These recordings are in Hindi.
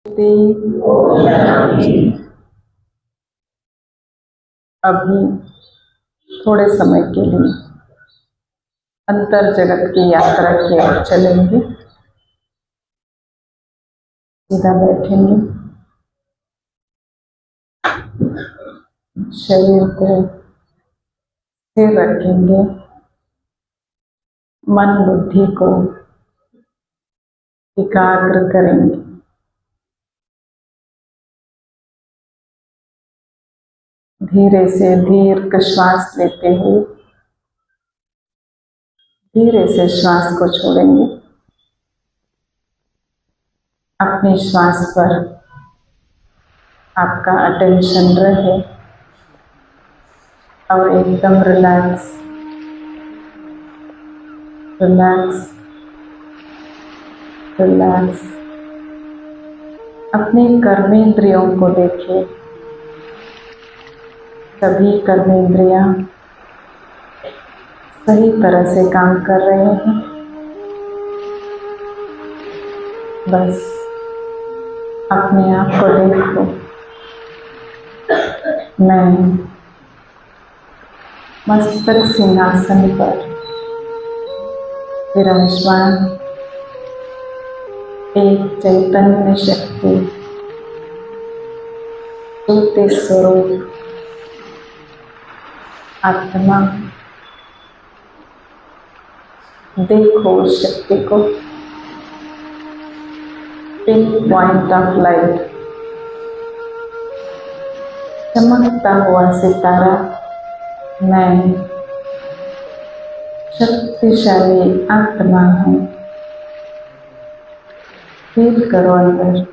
अभी थोड़े समय के लिए अंतर जगत की यात्रा की ओर चलेंगे। सीधा बैठेंगे, शरीर को स्थिर रखेंगे, मन बुद्धि को एकाग्र करेंगे। धीरे से दीर्घ श्वास लेते हुए धीरे से श्वास को छोड़ेंगे। अपने श्वास पर आपका अटेंशन रहे और एकदम रिलैक्स रिलैक्स रिलैक्स अपने कर्मेंद्रियों को देखिए। सभी कर्मेंद्रियां सही तरह से काम कर रहे हैं। बस अपने आप को देखो। मैं मस्तक सिंहासन पर विराजमान एक चैतन्य शक्ति ज्योति स्वरूप आत्मा, देखो उस शक्ति को। पिन पॉइंट ऑफ लाइट, चमकता हुआ सितारा। मैं शक्तिशाली आत्मा हूँ। फील करो अंदर।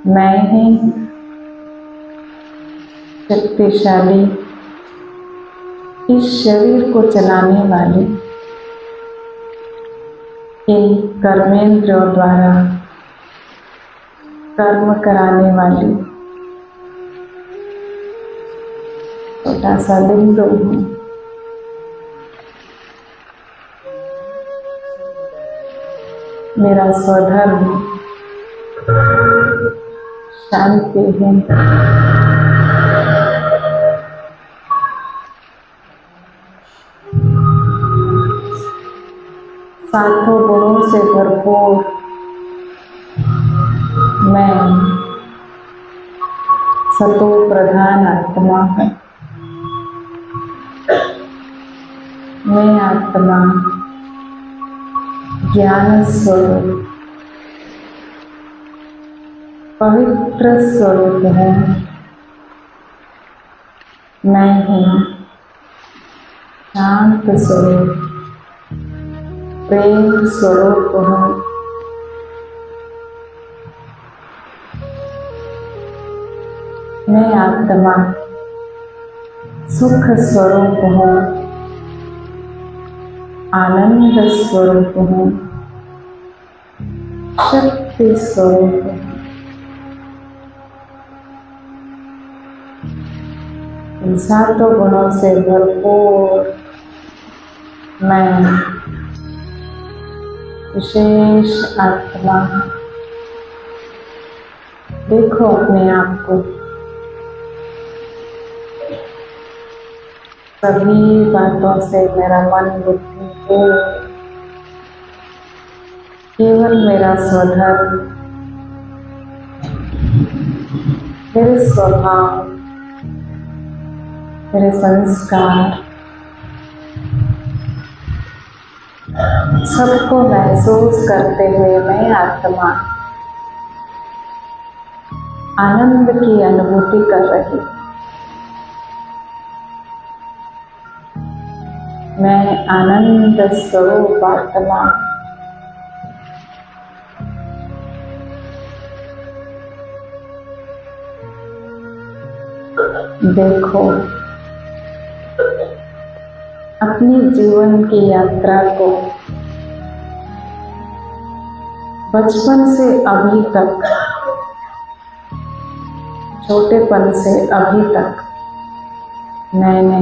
मैं ही शक्तिशाली इस शरीर को चलाने वाली, इन कर्मेंद्रियों द्वारा कर्म कराने वाली छोटा सा बिंदु हूँ। मेरा स्वधर्म शांति है। सातों गुणों से भरपूर मैं सतो प्रधान आत्मा हूँ। मैं आत्मा ज्ञान स्वरूप पवित्र स्वरूप है। मैं हूँ शांत स्वरूप प्रेम स्वरूप हूँ। मैं आत्मा सुख स्वरूप हूँ, आनंद स्वरूप हूँ, शक्ति स्वरूप हूँ। इन सातों गुणों से भरपूर मैं विशेष आत्मा। देखो अपने आप को। सभी बातों से मेरा मन बुद्धि हो, केवल मेरा स्वधर्म, मेरे स्वभाव, मेरे संस्कार सबको महसूस करते हुए मैं आत्मा आनंद की अनुभूति कर रही। मैं आनंद स्वरूप आत्मा। देखो अपनी जीवन की यात्रा को बचपन से अभी तक, छोटेपन से अभी तक मैंने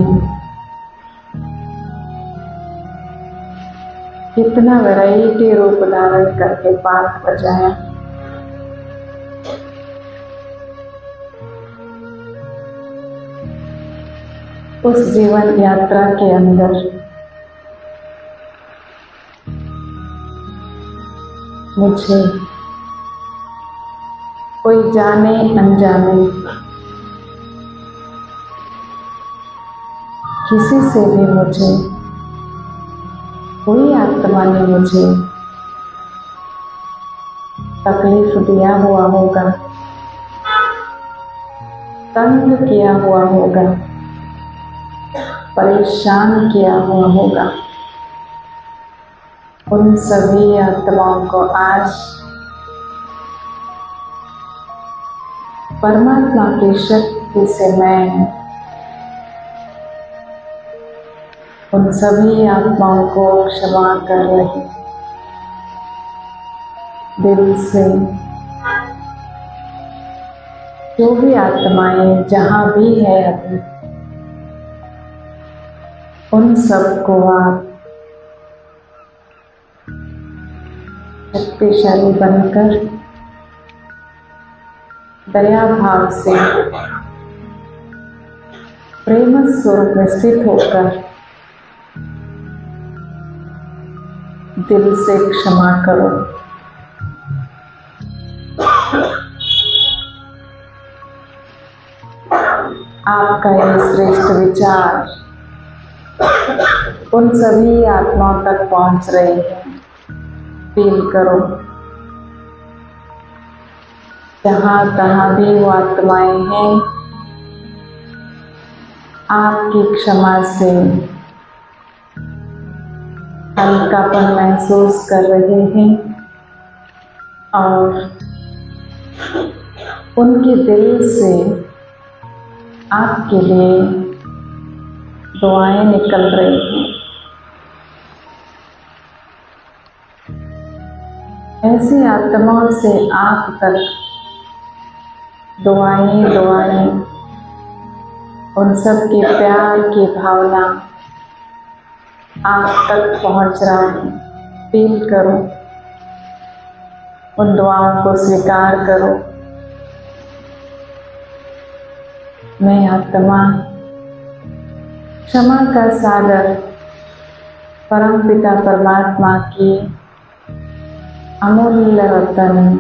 कितना वैरायटी रूप धारण करके पाठ बजाया। उस जीवन यात्रा के अंदर मुझे कोई जाने अनजाने किसी से भी मुझे, कोई आत्मा ने मुझे तकलीफ दिया हुआ होगा, तंग किया हुआ होगा, परेशान किया हुआ होगा, उन सभी आत्माओं को आज परमात्मा की शक्ति से मैं उन सभी आत्माओं को क्षमा कर रही दिल से। जो भी आत्माएं जहां भी है अभी, उन सबको आप शक्तिशाली बनकर दया भाव से प्रेम स्वरूप में स्थित होकर दिल से क्षमा करो। आपका ये श्रेष्ठ विचार उन सभी आत्माओं तक पहुंच रही है। फील करो, जहां तहां भी वो आत्माएं हैं, आपकी क्षमा से हल्कापन महसूस कर रहे हैं और उनके दिल से आपके लिए दुआएं निकल रही हैं। ऐसी आत्माओं से आप तक दुआएं उन सब के प्यार की भावना आप तक पहुंच रहा है। फील करो, उन दुआओं को स्वीकार करो। मैं आत्मा क्षमा का सागर परमपिता परमात्मा की अमूल्य रतन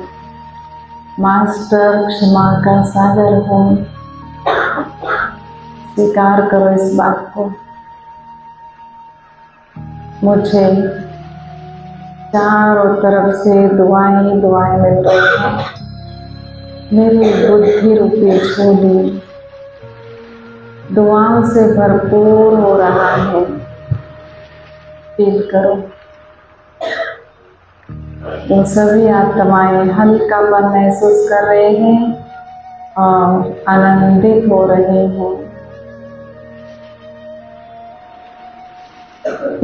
मास्टर क्षमा का सागर हूँ। स्वीकार करो इस बात को। मुझे चारों तरफ से दुआएं मिल रही हैं। मेरी बुद्धि रूपी झोली दुआओं से भरपूर हो रहा है। फील करो, वो सभी आत्माएं हल्कापन महसूस कर रहे हैं और आनंदित हो रहे हैं।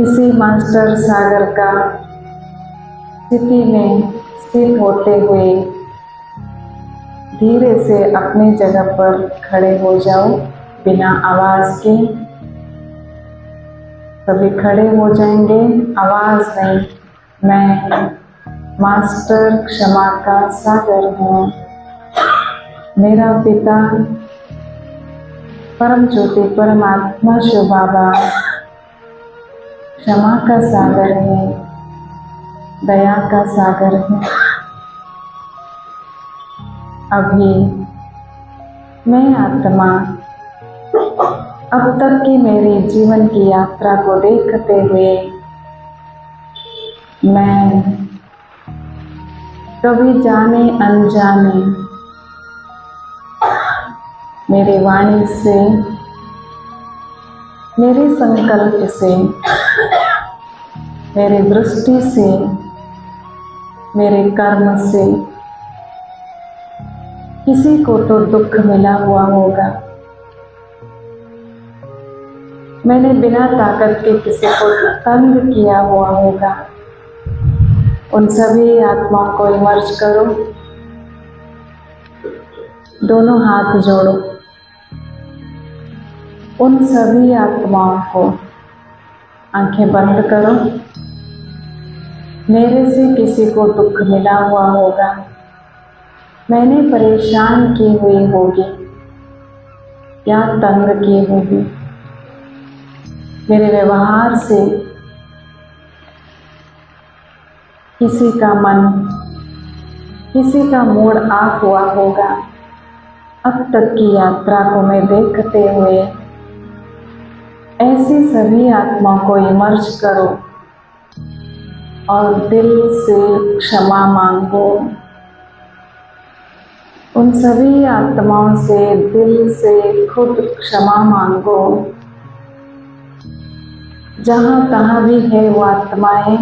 इसी मास्टर सागर का स्थिति में स्थित होते हुए धीरे से अपनी जगह पर खड़े हो जाओ। बिना आवाज के सभी खड़े हो जाएंगे। आवाज नहीं, मैं मास्टर क्षमा का सागर हूँ। मेरा पिता परम ज्योति परमात्मा शिव बाबा क्षमा का सागर है, दया का सागर है। अभी मैं आत्मा अब तक की मेरी जीवन की यात्रा को देखते हुए मैं कभी जाने अनजाने मेरी वाणी से, मेरे संकल्प से, मेरी दृष्टि से, मेरे कर्म से किसी को तो दुख मिला हुआ होगा। मैंने बिना ताकत के किसी को तंग किया हुआ होगा। उन सभी आत्माओं को इमर्ज करो, दोनों हाथ जोड़ो। उन सभी आत्माओं को आंखें बंद करो। मेरे से किसी को दुख मिला हुआ होगा, मैंने परेशान की हुई होगी या तंग की होगी। मेरे व्यवहार से किसी का मन, किसी का मूड ऑफ हुआ होगा। अब तक की यात्रा को मैं देखते हुए ऐसी सभी आत्मा को इमर्ज करो और दिल से क्षमा मांगो। उन सभी आत्माओं से दिल से खुद क्षमा मांगो। जहाँ तहाँ भी है वो आत्माएं,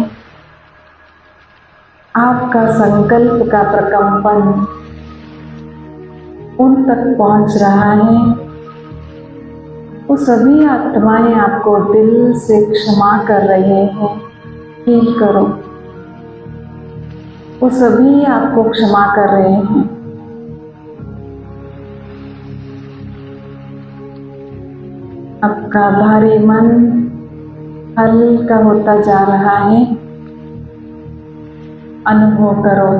आपका संकल्प का प्रकंपन उन तक पहुंच रहा है। वो सभी आत्माएं आपको दिल से क्षमा कर रहे हैं। फील करो, वो सभी आपको क्षमा कर रहे हैं। आपका भारी मन हल्का होता जा रहा है। अनुभव करो,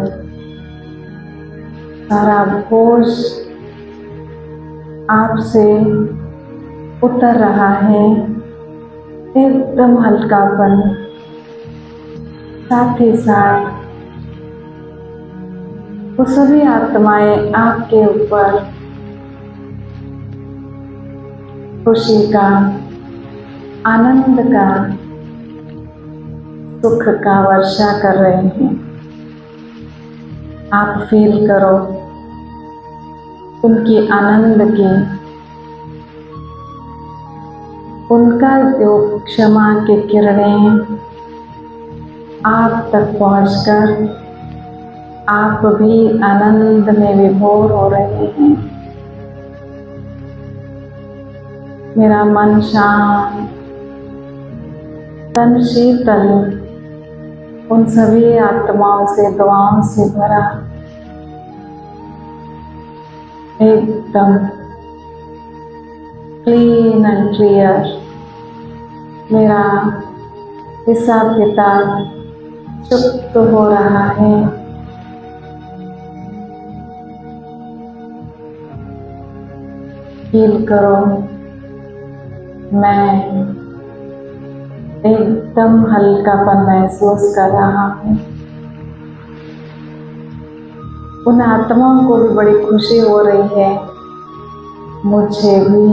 सारा बोझ आपसे उतर रहा है। एकदम हल्कापन, साथ ही साथ वो सभी आत्माएं आपके ऊपर खुशी का, आनंद का, सुख का वर्षा कर रहे हैं। आप फील करो उनकी आनंद की, उनका जो क्षमा की किरणें आप तक पहुंचकर आप भी आनंद में विभोर हो रहे हैं। मेरा मन शांत, तन शीतल, उन सभी आत्माओं से, दुआओं से भरा, एकदम क्लीन एंड क्लियर। मेरा हिसाब किताब चुप्त हो रहा है। फील करो, मैं एकदम हल्कापन महसूस कर रहा हूँ। उन आत्माओं को भी बड़ी खुशी हो रही है, मुझे भी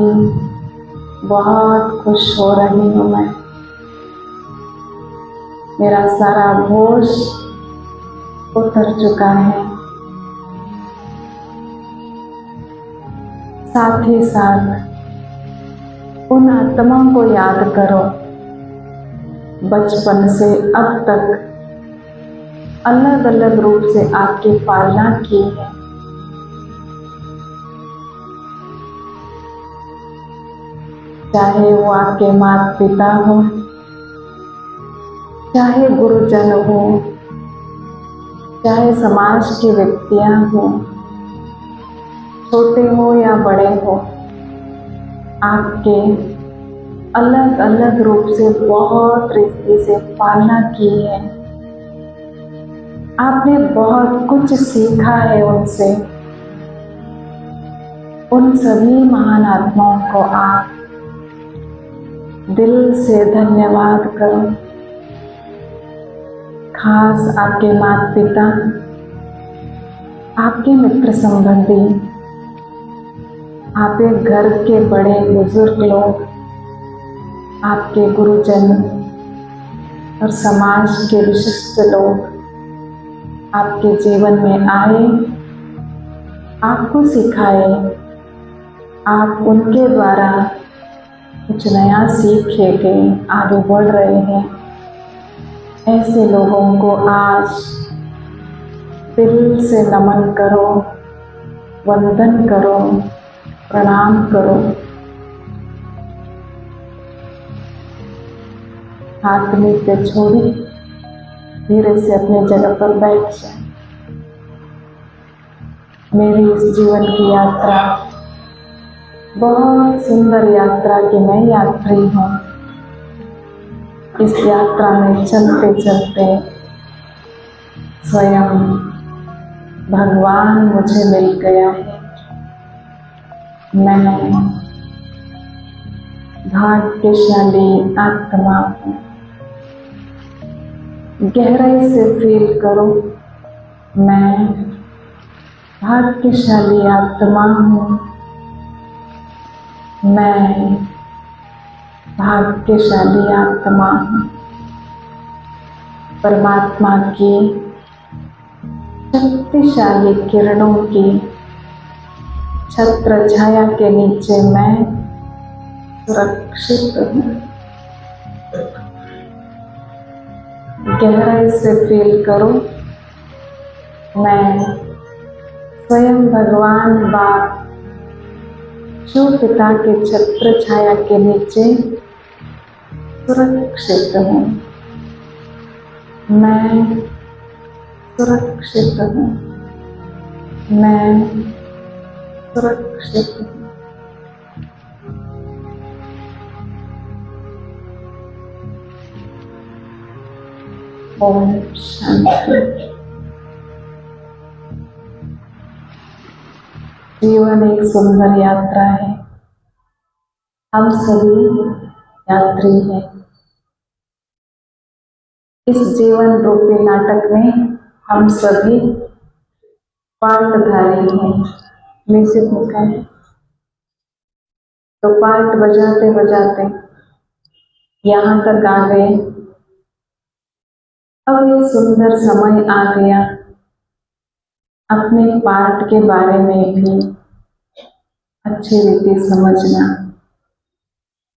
बहुत खुश हो रही हूँ मैं। मेरा सारा बोझ उतर चुका है। साथ ही साथ उन आत्माओं को याद करो, बचपन से अब तक अलग अलग रूप से आपकी पालना की है। चाहे वो आपके माता पिता हो, चाहे गुरुजन हो, चाहे समाज के व्यक्तियां हो, छोटे हो या बड़े हो, आपके अलग अलग रूप से बहुत रिश्ते से पालना की है। आपने बहुत कुछ सीखा है उनसे। उन सभी महान आत्माओं को आप दिल से धन्यवाद करो। खास आपके माता पिता, आपके मित्र संबंधी, आपके घर के बड़े बुजुर्ग लोग, आपके गुरुजन और समाज के विशिष्ट लोग आपके जीवन में आए, आपको सिखाए, आप उनके द्वारा कुछ नया सीखे के आगे बढ़ रहे हैं। ऐसे लोगों को आज दिल से नमन करो, वंदन करो, प्रणाम करो। हाथ नीचे छोड़ी धीरे से अपने जगह पर बैठ जाए। मेरी इस जीवन की यात्रा बहुत सुंदर यात्रा की मैं यात्री हूँ। इस यात्रा में चलते चलते स्वयं भगवान मुझे मिल गया है। मैं भाग्यशाली आत्मा हूँ। गहराई से फील करो, मैं भाग्यशाली आत्मा हूँ। मैं भाग्यशाली आत्मा हूँ। परमात्मा की शक्तिशाली किरणों की छत्र छाया के नीचे मैं सुरक्षित हूँ। गहराई से फील करो, मैं स्वयं भगवान बाप शिव पिता के छत्र छाया के नीचे सुरक्षित हूँ। मैं सुरक्षित हूँ। मैं सुरक्षित हूँ। ओम शांति। जीवन एक सुंदर यात्रा है। हम सभी यात्री हैं। इस जीवन रूपी नाटक में हम सभी पार्टधारी हैं। म्यूजिक लिखा है तो पार्ट बजाते बजाते यहाँ तक आ गए। अब ये सुंदर समय आ गया अपने पार्ट के बारे में भी अच्छी रीति समझना।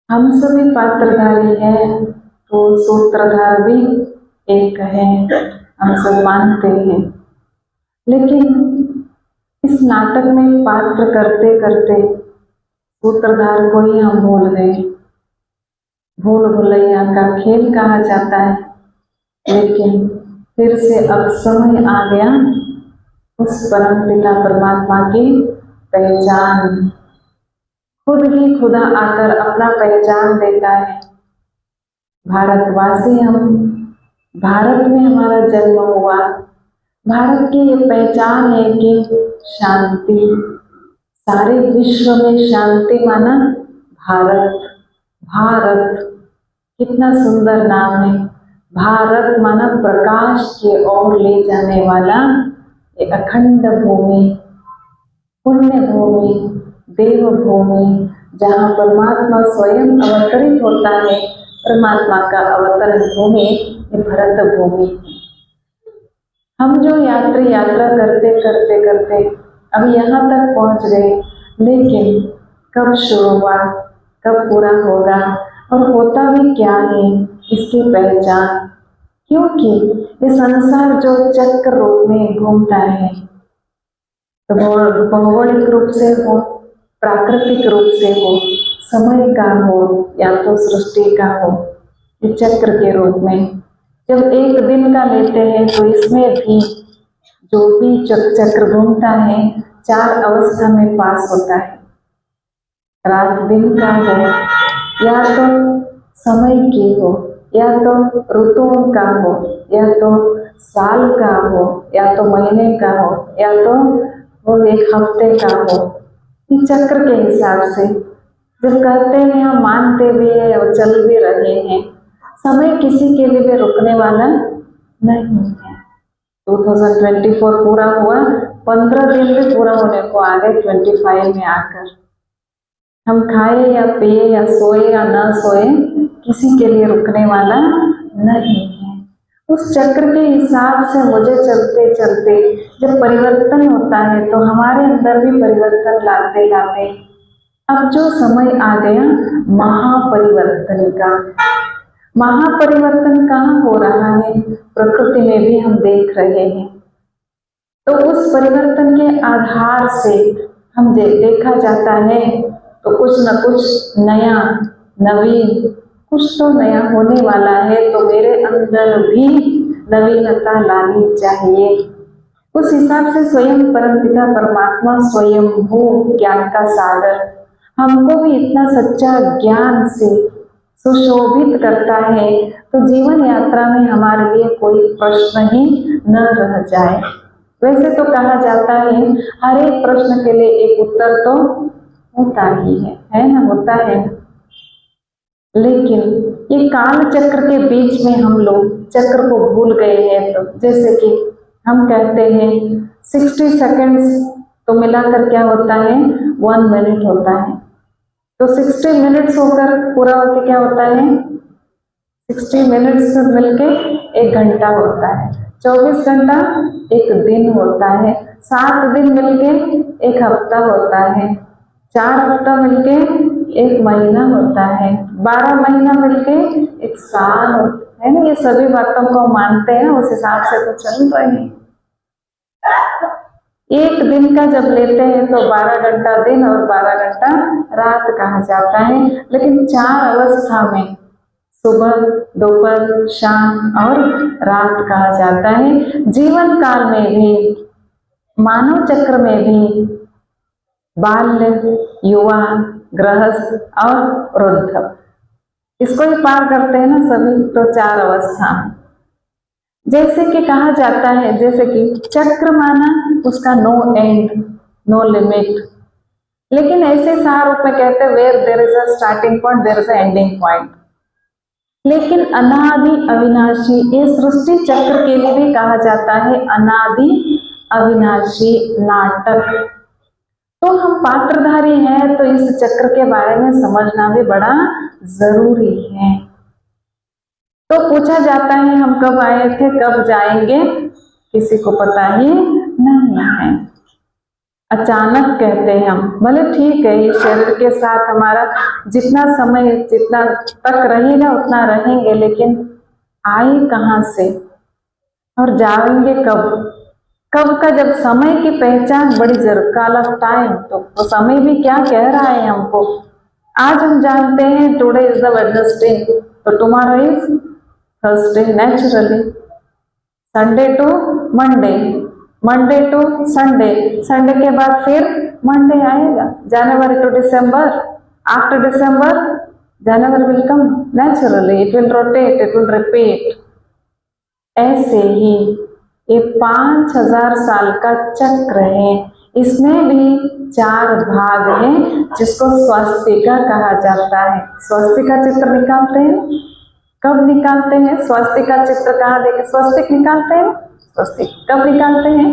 हम सभी पात्रधारी हैं तो सूत्रधार भी एक है, हम सब मानते हैं। लेकिन इस नाटक में पात्र करते करते सूत्रधार को ही हम भूल गए। भूल भुलैया का खेल कहा जाता है। लेकिन फिर से अब समय आ गया उस परम पिता परमात्मा की पहचान। खुद ही खुदा आकर अपना पहचान देता है। भारतवासी हम, भारत में हमारा जन्म हुआ। भारत की ये पहचान है कि शांति, सारे विश्व में शांति माना भारत। भारत कितना सुंदर नाम है। भारत माना प्रकाश की ओर ले जाने वाला ये अखंड भूमि, पुण्य भूमि, देव भूमि, जहाँ परमात्मा स्वयं अवतरित होता है। परमात्मा का अवतरण भूमि ये भरत भूमि है। हम जो यात्रा करते करते करते अब यहाँ तक पहुँच गए। लेकिन कब शुरू हुआ, कब पूरा होगा और होता भी क्या है इसकी पहचान। क्योंकि ये संसार जो चक्र रूप में घूमता है, तो भौगोलिक रूप से हो, प्राकृतिक रूप से हो, समय का हो या तो सृष्टि का हो, ये चक्र के रूप में जब एक दिन का लेते हैं तो इसमें भी जो भी चक्र घूमता है 4 अवस्था में पास होता है। रात दिन का हो या तो समय की हो या तो ऋतुओं का हो या तो साल का हो या तो महीने का हो या तो वो एक हफ्ते का हो। इस चक्र के हिसाब से जब कहते हैं हम मानते भी है और चल भी रहे हैं। समय किसी के लिए भी रुकने वाला नहीं है। 2024 पूरा हुआ, 15 दिन भी पूरा होने को आ गए 25 में आकर। हम खाए या पिए या सोए या ना सोए, किसी के लिए रुकने वाला नहीं है। उस चक्र के हिसाब से मुझे चलते चलते जब परिवर्तन होता है तो हमारे अंदर भी परिवर्तन लाते लाते अब जो समय आ गया महापरिवर्तन का। महापरिवर्तन कहाँ हो रहा है, प्रकृति में भी हम देख रहे हैं। तो उस परिवर्तन के आधार से हम देखा जाता है तो कुछ न कुछ नया, नवीन, कुछ तो नया होने वाला है। तो मेरे अंदर भी नवीनता लानी चाहिए। उस हिसाब से स्वयं परमपिता परमात्मा स्वयं हो ज्ञान का सागर हमको भी इतना सच्चा ज्ञान से सुशोभित करता है तो जीवन यात्रा में हमारे लिए कोई प्रश्न ही न रह जाए। वैसे तो कहा जाता है हर एक प्रश्न के लिए एक उत्तर तो होता ही है ना, होता है। लेकिन ये काल चक्र के बीच में हम लोग चक्र को भूल गए हैं। तो जैसे कि हम कहते हैं 60 सेकेंड्स तो मिलाकर क्या होता है 1 मिनट होता है। तो 60 मिनट्स होकर पूरा होकर क्या होता है 60 मिनट्स मिलके 1 घंटा होता है। 24 घंटा 1 दिन होता है। 7 दिन मिलके 1 हफ्ता होता है। 4 हफ्ता मिलके 1 महीना होता है। 12 महीना मिलके 1 साल होता है ना। ये सभी बातों को मानते हैं, उस हिसाब से तो चल रहे हैं। एक दिन का जब लेते हैं तो 12 घंटा दिन और 12 घंटा रात कहा जाता है। लेकिन 4 अवस्था में सुबह, दोपहर, शाम और रात कहा जाता है। जीवन काल में भी, मानव चक्र में भी बाल्य, युवा, गृहस्थ और वृद्ध, इसको ही पार करते हैं ना सभी। तो 4 अवस्था जैसे कि कहा जाता है, जैसे कि चक्र माना उसका नो एंड, नो लिमिट। लेकिन ऐसे सार रूप में कहते हैं where there is a starting point there is a ending point. लेकिन अनादि अविनाशी, ये सृष्टि चक्र के लिए भी कहा जाता है अनादि अविनाशी नाटक। तो हम पात्रधारी हैं, तो इस चक्र के बारे में समझना भी बड़ा जरूरी है। तो पूछा जाता है हम कब आए थे, कब जाएंगे, किसी को पता ही नहीं है। अचानक कहते हैं हम, भले ठीक है ये शरीर के साथ हमारा जितना समय, जितना तक रहेगा उतना रहेंगे, लेकिन आए कहाँ से और जाएंगे कब? कब का जब समय की पहचान बड़ी जरूर, काल ऑफ टाइम, तो समय भी क्या कह रहा है हमको। आज हम जानते हैं टुडे इज द वेडनेसडे, तो tomorrow is Thursday naturally. Sunday to Monday, Monday to Sunday, Sunday के बाद फिर मंडे आएगा। January to December, after December January will come naturally, it will rotate, it will repeat. ऐसे ही ये 5000 साल का चक्र है। इसमें भी 4 भाग हैं, जिसको स्वस्तिका कहा जाता है। स्वस्तिका चित्र निकालते हैं, कब निकालते हैं स्वस्तिका चित्र? कहाँ देखे स्वस्तिक निकालते हैं? स्वस्तिक कब निकालते हैं?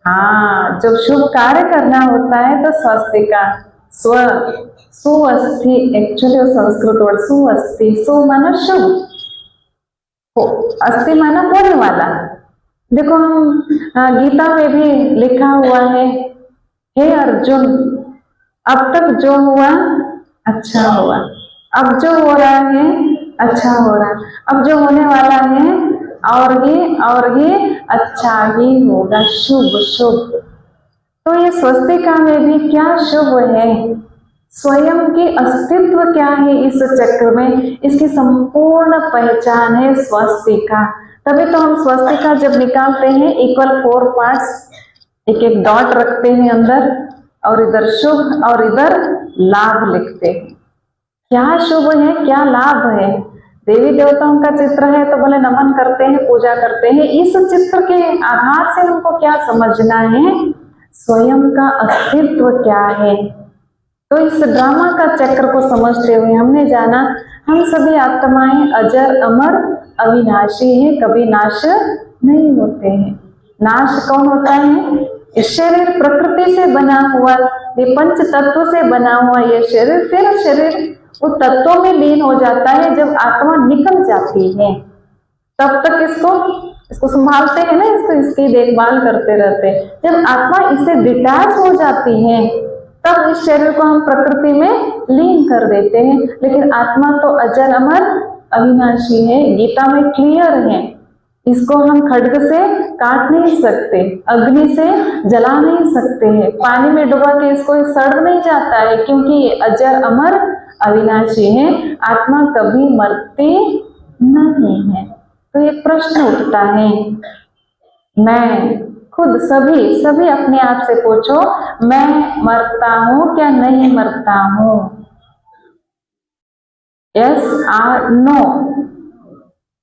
हाँ, जब शुभ कार्य करना होता है तो स्वस्तिका। स्व, सुअस्थि, एक्चुअली संस्कृत वर्ड सुअस्थि, सु माना शुभ, अस्थि माना होने वाला। देखो हम गीता में भी लिखा हुआ है, हे अर्जुन, अब तक जो हुआ अच्छा हुआ, अब जो हो रहा है अच्छा हो रहा, अब जो होने वाला है और ये अच्छा ही होगा, शुभ शुभ। तो ये स्वस्तिका में भी क्या शुभ है, स्वयं की अस्तित्व क्या है इस चक्र में, इसकी संपूर्ण पहचान है स्वस्तिका। तभी तो हम स्वस्तिका जब निकालते हैं इक्वल 4 पार्ट्स, एक एक डॉट रखते हैं अंदर, और इधर शुभ और इधर लाभ लिखते हैं। क्या शुभ है, क्या लाभ है। देवी देवताओं का चित्र है तो बोले नमन करते हैं, पूजा करते हैं। इस चित्र के आधार से हमको क्या समझना है, स्वयं का अस्तित्व क्या है। तो इस ड्रामा का चक्र को समझते हुए हमने जाना हम सभी आत्माएं अजर अमर अविनाशी हैं, कभी नाश नहीं होते हैं। नाश कौन होता है? शरीर प्रकृति से बना हुआ, ये पंच तत्व से बना हुआ ये शरीर, फिर शरीर वो तत्वों में लीन हो जाता है। जब आत्मा निकल जाती है तब तक इसको संभालते हैं ना, इसकी देखभाल करते रहते हैं। जब आत्मा इससे डिटैच हो जाती है तब इस शरीर को हम प्रकृति में लीन कर देते हैं। लेकिन आत्मा तो अजर अमर अविनाशी है, गीता में क्लियर है। इसको हम खड्ग से काट नहीं सकते, अग्नि से जला नहीं सकते हैं, पानी में डुबा के इसको सड़ नहीं जाता है, क्योंकि ये अजर अमर अविनाशी है, आत्मा कभी मरती नहीं है। तो ये प्रश्न उठता है, मैं खुद सभी अपने आप से पूछो, मैं मरता हूं क्या नहीं मरता हूं? यस और नो?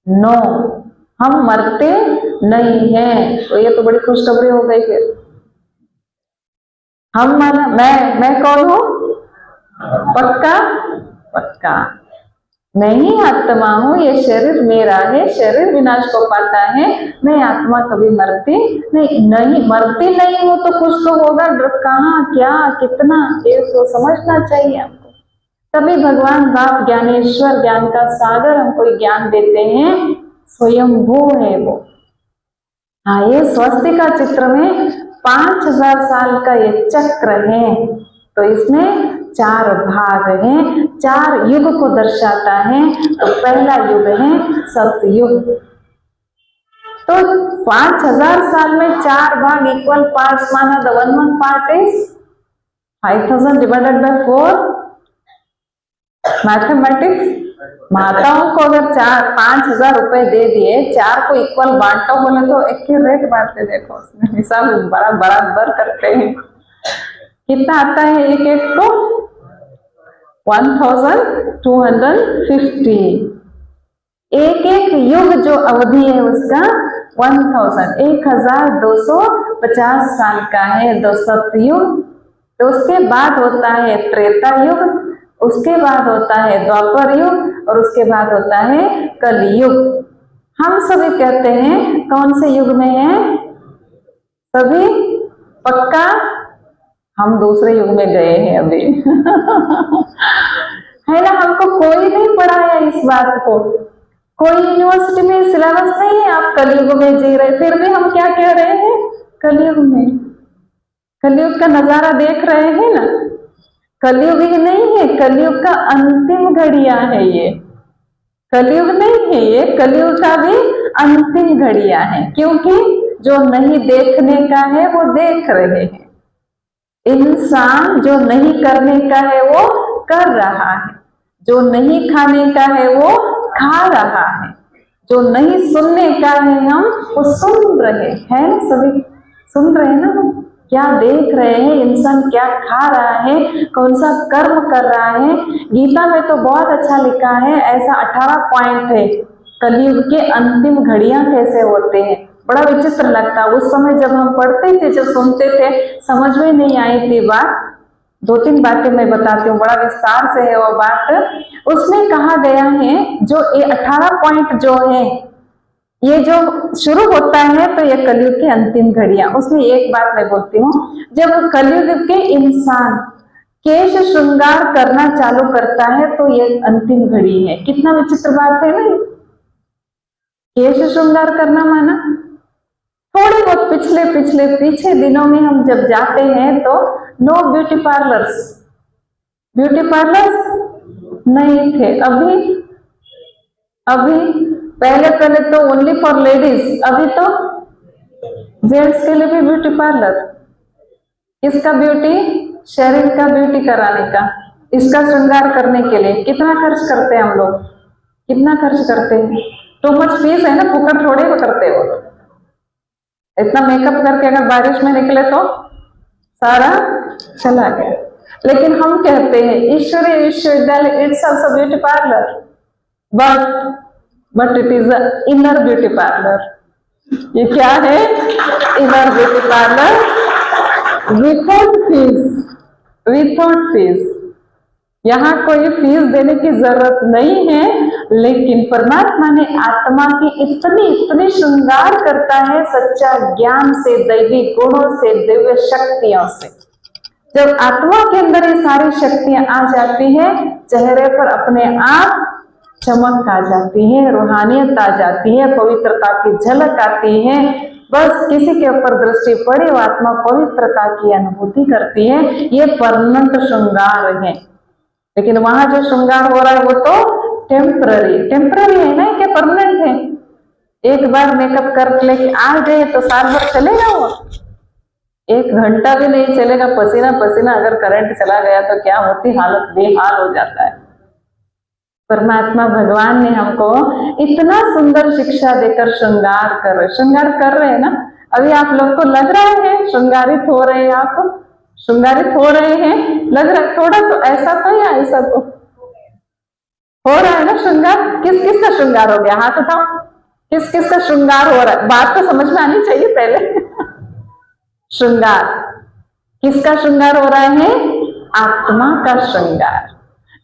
नो, हम मरते नहीं हैं। तो ये तो बड़ी खुशखबरी हो गई। फिर हम माना मैं कौन हूं? पक्का? पक्का। मैं ही आत्मा हूँ, ये शरीर मेरा है, शरीर विनाश को पाता है, मैं आत्मा कभी मरती नहीं मरती नहीं हूँ तो कुछ तो होगा, कहाँ क्या कितना, ये तो समझना चाहिए हमको। तभी भगवान बाप ज्ञानेश्वर, ज्ञान का सागर हमको ज्ञान देते हैं, स्वयंभू है वो। हाँ, ये स्वस्तिका चित्र में 5000 साल का ये चक्र है, तो इसमें 4 भाग हैं, 4 युग को दर्शाता है। तो पहला युग है सतयुग। तो 5000 साल में 4 भाग इक्वल पार्ट्स माना, the 1 part is 5000 divided by 4। Mathematics, माताओं को अगर 5000 रुपए दे दिए, 4 को इक्वल बांटो बोले तो एक्यूरेट बांटते, देखो उसमें हिसाब बराबर करते हैं। कितना आता है एक एक को? 1250। एक एक युग जो अवधि है उसका 1250 साल का है, दो सतयुग। तो उसके बाद होता है त्रेता युग, उसके बाद होता है द्वापर युग, और उसके बाद होता है कलयुग। हम सभी कहते हैं कौन से युग में है सभी? पक्का? हम दूसरे युग में गए हैं अभी है ना, हमको कोई नहीं पढ़ाया इस बात को, कोई यूनिवर्सिटी में सिलेबस नहीं है, आप कलयुग में जी रहे, फिर भी हम क्या कह रहे हैं? कलयुग में। कलयुग का नजारा देख रहे हैं ना, कलयुग ही नहीं है, कलयुग का अंतिम घड़िया है ये, कलयुग नहीं है ये, कलयुग का भी अंतिम घड़िया है। क्योंकि जो नहीं देखने का है वो देख रहे हैं, इंसान जो नहीं करने का है वो कर रहा है, जो नहीं खाने का है वो खा रहा है, जो नहीं सुनने का है हम वो सुन रहे हैं। सभी सुन रहे हैं ना, हम क्या देख रहे हैं, इंसान क्या खा रहा है, कौन सा कर्म कर रहा है। गीता में तो बहुत अच्छा लिखा है, ऐसा 18 पॉइंट है, कलयुग के अंतिम घड़ियां कैसे होते हैं। बड़ा विचित्र लगता, उस समय जब हम पढ़ते थे, जब सुनते थे, समझ में नहीं आई थी बात। 2-3 बातें मैं बताती हूँ, बड़ा विस्तार से है वो बात। उसमें कहा गया है, जो ये 18 पॉइंट जो है, ये जो शुरू होता है तो ये कलयुग की अंतिम घड़ियां। उसमें एक बात मैं बोलती हूँ, जब कलयुग के इंसान केश श्रृंगार करना चालू करता है तो ये अंतिम घड़ी है। कितना विचित्र बात है ना, केश श्रृंगार करना माना थोड़े बहुत पीछे दिनों में हम जब जाते हैं तो no beauty parlours, beauty parlours नहीं थे। अभी पहले तो ओनली फॉर लेडीज, अभी तो जेंट्स के लिए भी ब्यूटी पार्लर। इसका ब्यूटी, शरीर का ब्यूटी कराने का, इसका श्रृंगार करने के लिए कितना खर्च करते हैं हम लोग, कितना खर्च करते हैं? तो मच फीस है ना, फुकट थोड़े को करते हो। इतना मेकअप करके अगर बारिश में निकले तो सारा चला गया। लेकिन हम कहते हैं ईश्वरीय विश्वविद्यालय it's also beauty parlour, but it is a inner beauty parlour. ये क्या है? Inner beauty parlour without fees. यहाँ कोई फीस देने की जरूरत नहीं है, लेकिन परमात्मा ने आत्मा की इतनी श्रृंगार करता है सच्चा ज्ञान से, दैवी गुणों से, दिव्य शक्तियों से। जब आत्मा के अंदर ये सारी शक्तियां आ जाती है, चेहरे पर अपने आप चमक आ जाती है, रूहानियत आ जाती है, पवित्रता की झलक आती है। बस किसी के ऊपर दृष्टि पड़े, वो आत्मा पवित्रता की अनुभूति करती है। ये परमानेंट श्रृंगार है। लेकिन वहां जो श्रृंगार हो रहा है वो तो टेम्पररी है ना, क्या परमानेंट है? एक बार मेकअप कर लेके आ गए तो साल भर चलेगा वो? 1 घंटा भी नहीं चलेगा। पसीना पसीना अगर करंट चला गया तो क्या होती हालत, बेहाल हो जाता है। परमात्मा भगवान ने हमको इतना सुंदर शिक्षा देकर श्रृंगार कर रहे हैं ना। अभी आप लोग को लग रहा है श्रृंगारित हो रहे हैं, आप श्रृंगारित हो रहे हैं, लग रहा है थोड़ा तो ऐसा तो या ऐसा तो हो रहा है ना श्रृंगार। किस किस का श्रृंगार हो गया? हाथ उठाओ, किस किस का श्रृंगार हो रहा है? बात तो समझ में आनी चाहिए पहले श्रृंगार किसका श्रृंगार हो रहा है? आत्मा का श्रृंगार।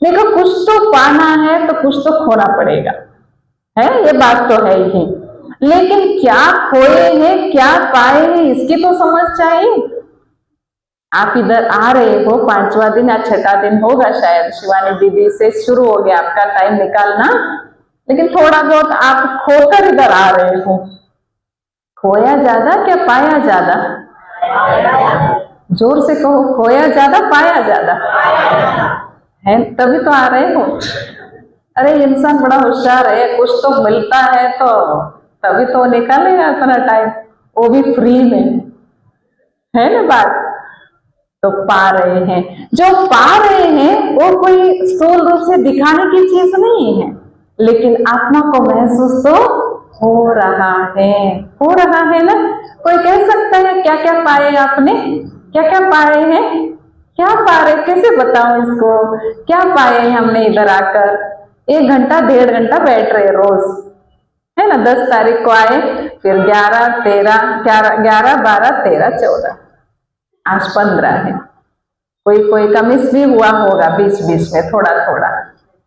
देखो कुछ तो पाना है तो कुछ तो खोना पड़ेगा, है ये बात तो है ही। लेकिन क्या खोए हैं क्या पाए हैं इसकी तो समझ चाहिए। आप इधर आ रहे हो, 5वां दिन या 6ठा दिन होगा शायद, शिवानी दीदी से शुरू हो गया आपका टाइम निकालना, लेकिन थोड़ा बहुत आप खोकर इधर आ रहे हो। खोया ज्यादा क्या पाया ज्यादा? जोर से कहो, खोया ज्यादा पाया ज्यादा है? तभी तो आ रहे हो। अरे इंसान बड़ा होशियार है, कुछ तो मिलता है तो तभी तो निकालेगा अपना टाइम, वो भी फ्री में, है ना बात। तो पा रहे हैं, जो पा रहे हैं वो कोई स्थूल रूप से दिखाने की चीज नहीं है, लेकिन आत्मा को महसूस तो हो रहा है, हो रहा है ना। कोई कह सकता है क्या क्या पाए आपने, क्या क्या पाए हैं, क्या पा रहे, कैसे बताऊं इसको, क्या पाए हैं हमने इधर आकर? 1 घंटा 1.5 घंटा बैठ रहे रोज, है ना। 10 तारीख को आए, फिर 11 13 11 12 13 14, आज 15 है। कोई कोई का मिस भी हुआ होगा बीच बीच में थोड़ा थोड़ा,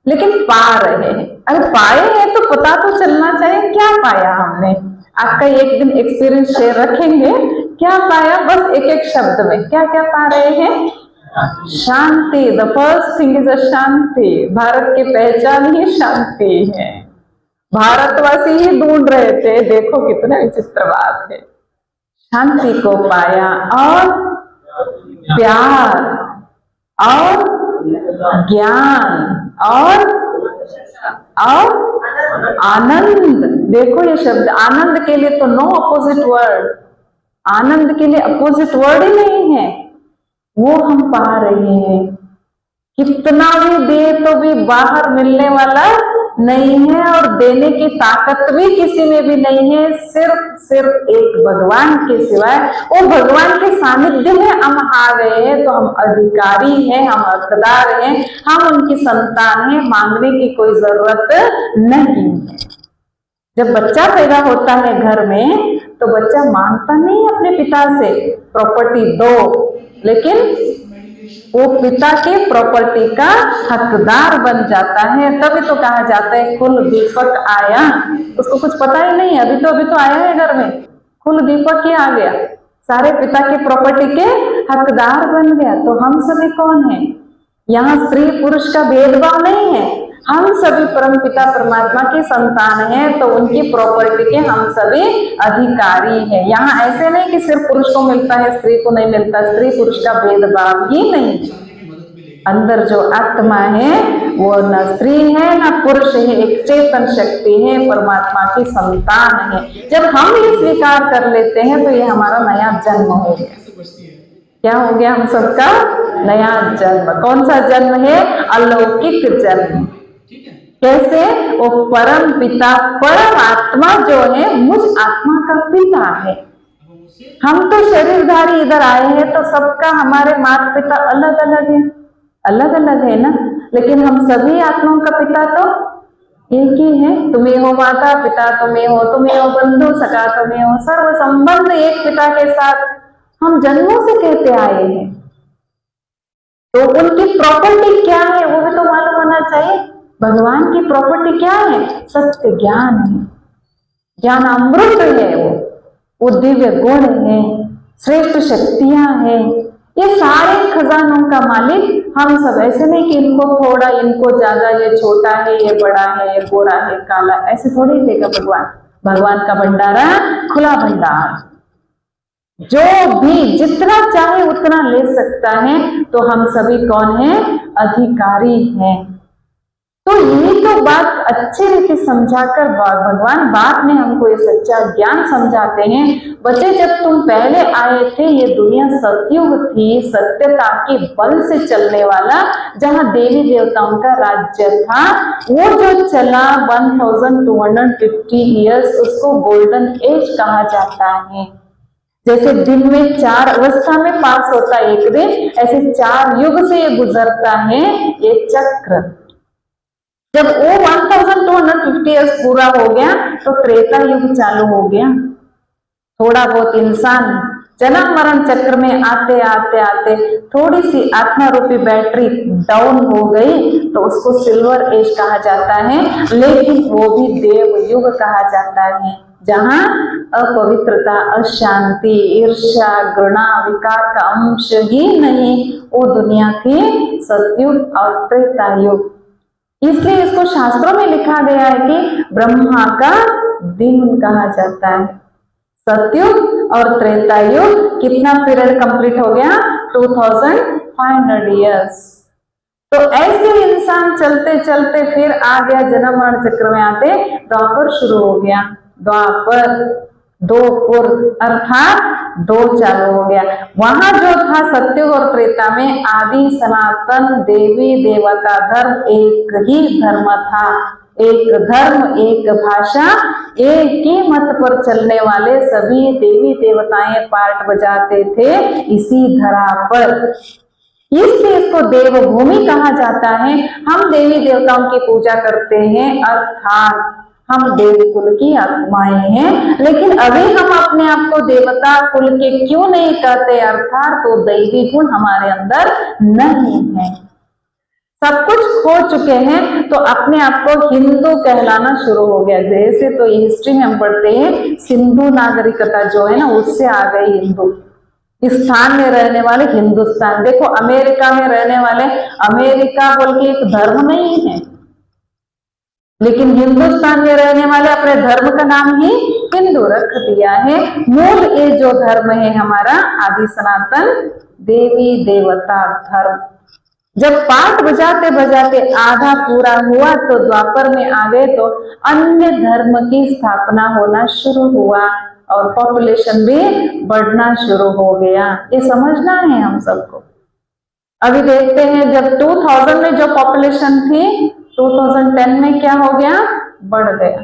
लेकिन पा रहे हैं। अगर पाए हैं तो पता तो चलना चाहिए क्या पाया हमने। आपका एक दिन एक्सपीरियंस शेयर रखेंगे, क्या पाया, बस एक एक शब्द में क्या क्या पा रहे हैं। Shanti, the first thing is a shanti. Bharat की पहचान ही शांति है, भारतवासी ही ढूंढ रहे थे, देखो कितने विचित्र बात है। शांति को पाया और प्यार और ज्ञान और आनंद। देखो ये शब्द आनंद के लिए तो नो अपोजिट वर्ड, आनंद के लिए अपोजिट वर्ड ही नहीं है, वो हम पा रहे हैं। कितना भी दे तो भी बाहर मिलने वाला नहीं है, और देने की ताकत भी किसी में भी नहीं है, सिर्फ एक भगवान के सिवाय। वो भगवान के सानिध्य में हम आ गए हैं तो हम अधिकारी हैं, हम हकदार हैं, हम उनकी संतान हैं, मांगने की कोई जरूरत नहीं है। जब बच्चा पैदा होता है घर में तो बच्चा मांगता नहीं अपने पिता से प्रॉपर्टी दो, लेकिन वो पिता के प्रॉपर्टी का हकदार बन जाता है। तभी तो कहा जाता है कुल दीपक आया, उसको कुछ पता ही नहीं है, अभी तो आया है घर में, कुल दीपक ही आ गया, सारे पिता की प्रॉपर्टी के हकदार बन गया। तो हम सभी कौन है? यहाँ स्त्री पुरुष का भेदभाव नहीं है, हम सभी परम पिता परमात्मा के संतान हैं, तो उनकी प्रॉपर्टी के हम सभी अधिकारी हैं। यहाँ ऐसे नहीं कि सिर्फ पुरुष को मिलता है स्त्री को नहीं मिलता, स्त्री पुरुष का भेदभाव ही नहीं। अंदर जो आत्मा है वो न स्त्री है न पुरुष है, एक चेतन शक्ति है, परमात्मा की संतान है। जब हम ये स्वीकार कर लेते हैं तो ये हमारा नया जन्म हो गया। क्या हो गया हम सबका? नया जन्म। कौन सा जन्म है? अलौकिक जन्म। कैसे? वो परम पिता परम आत्मा जो है मुझ आत्मा का पिता है। हम तो शरीरधारी इधर आए हैं तो सबका हमारे माता पिता अलग अलग है, अलग अलग है ना, लेकिन हम सभी आत्माओं का पिता तो एक ही है। तुम्हें हो माता पिता, तुम्हें हो बंधु सखा, तुम्हें हो सर्व संबंध एक पिता के साथ हम जन्मों से कहते आए हैं। तो उनकी प्रॉपर्टी क्या है वो भी तो मालूम होना चाहिए। भगवान की प्रॉपर्टी क्या है? सत्य ज्ञान है, ज्ञान अमृत है, वो दिव्य गुण है, श्रेष्ठ शक्तियां हैं, ये सारे खजानों का मालिक हम सब। ऐसे नहीं कि इनको थोड़ा इनको ज्यादा, ये छोटा है ये बड़ा है ये गोरा है काला, ऐसे थोड़ी देगा भगवान। भगवान का भंडारा खुला भंडार, जो भी जितना चाहे उतना ले सकता है। तो हम सभी कौन है? अधिकारी हैं। तो ये तो बात अच्छी रीति समझाकर भगवान बाद में हमको ये सच्चा ज्ञान समझाते हैं। बच्चे जब तुम पहले आए थे ये दुनिया सतयुग थी, सत्यता के बल से चलने वाला, जहां देवी देवताओं का राज्य था। वो जो चला 1250 ईयर्स, उसको गोल्डन एज कहा जाता है। जैसे दिन में 4 अवस्था में पास होता है एक दिन, ऐसे 4 युग से ये गुजरता है ये चक्र। जब वो 1250 ईयर्स पूरा हो गया तो त्रेता युग चालू हो गया। थोड़ा बहुत इंसान जन्म मरण चक्र में आते आते आते थोड़ी सी आत्मा रूपी बैटरी डाउन हो गई तो उसको सिल्वर एज कहा जाता है, लेकिन वो भी देव युग कहा जाता है, जहां अपवित्रता, अशांति, ईर्ष्या, घृणा, विकार का अंश ही नहीं, वो दुनिया थी सतयुग और त्रेता युग। इसलिए इसको शास्त्रों में लिखा गया है कि ब्रह्मा का दिन कहा जाता है। सतयुग और त्रेता युग कितना पीरियड कंप्लीट हो गया? 2500 इयर्स। तो ऐसे इंसान चलते चलते फिर आ गया जन्म मरण चक्र में आते द्वापर शुरू हो गया। द्वापर, दोपुर अर्थात दो चालू हो गया। वहां जो था सतयुग और त्रेता में आदि सनातन देवी देवता धर्म एक ही धर्म था, एक धर्म, एक भाषा, एक ही मत पर चलने वाले सभी देवी देवताएं पार्ट बजाते थे इसी धरा पर। इसलिए इसको देवभूमि कहा जाता है। हम देवी देवताओं की पूजा करते हैं, अर्थात हम देवकुल की आत्माएं हैं, लेकिन अभी हम अपने आप को देवता कुल के क्यों नहीं कहते? अर्थात तो दैवी गुण हमारे अंदर नहीं है, सब कुछ खो चुके हैं, तो अपने आप को हिंदू कहलाना शुरू हो गया। जैसे तो हिस्ट्री में हम पढ़ते हैं सिंधु नागरिकता जो है ना, उससे आ गई हिंदू। इस स्थान में रहने वाले हिंदुस्तान, देखो अमेरिका में रहने वाले अमेरिका बोल के एक धर्म नहीं है, लेकिन हिंदुस्तान में रहने वाले अपने धर्म का नाम ही हिंदू रख दिया है। मूल ये जो धर्म है हमारा आदि सनातन देवी देवता धर्म। जब पाठ बजाते बजाते आधा पूरा हुआ तो द्वापर में आ गए तो अन्य धर्म की स्थापना होना शुरू हुआ और पॉपुलेशन भी बढ़ना शुरू हो गया। ये समझना है हम सबको। अभी देखते हैं जब 2000 में जो पॉपुलेशन थी 2010 में क्या हो गया? बढ़ गया।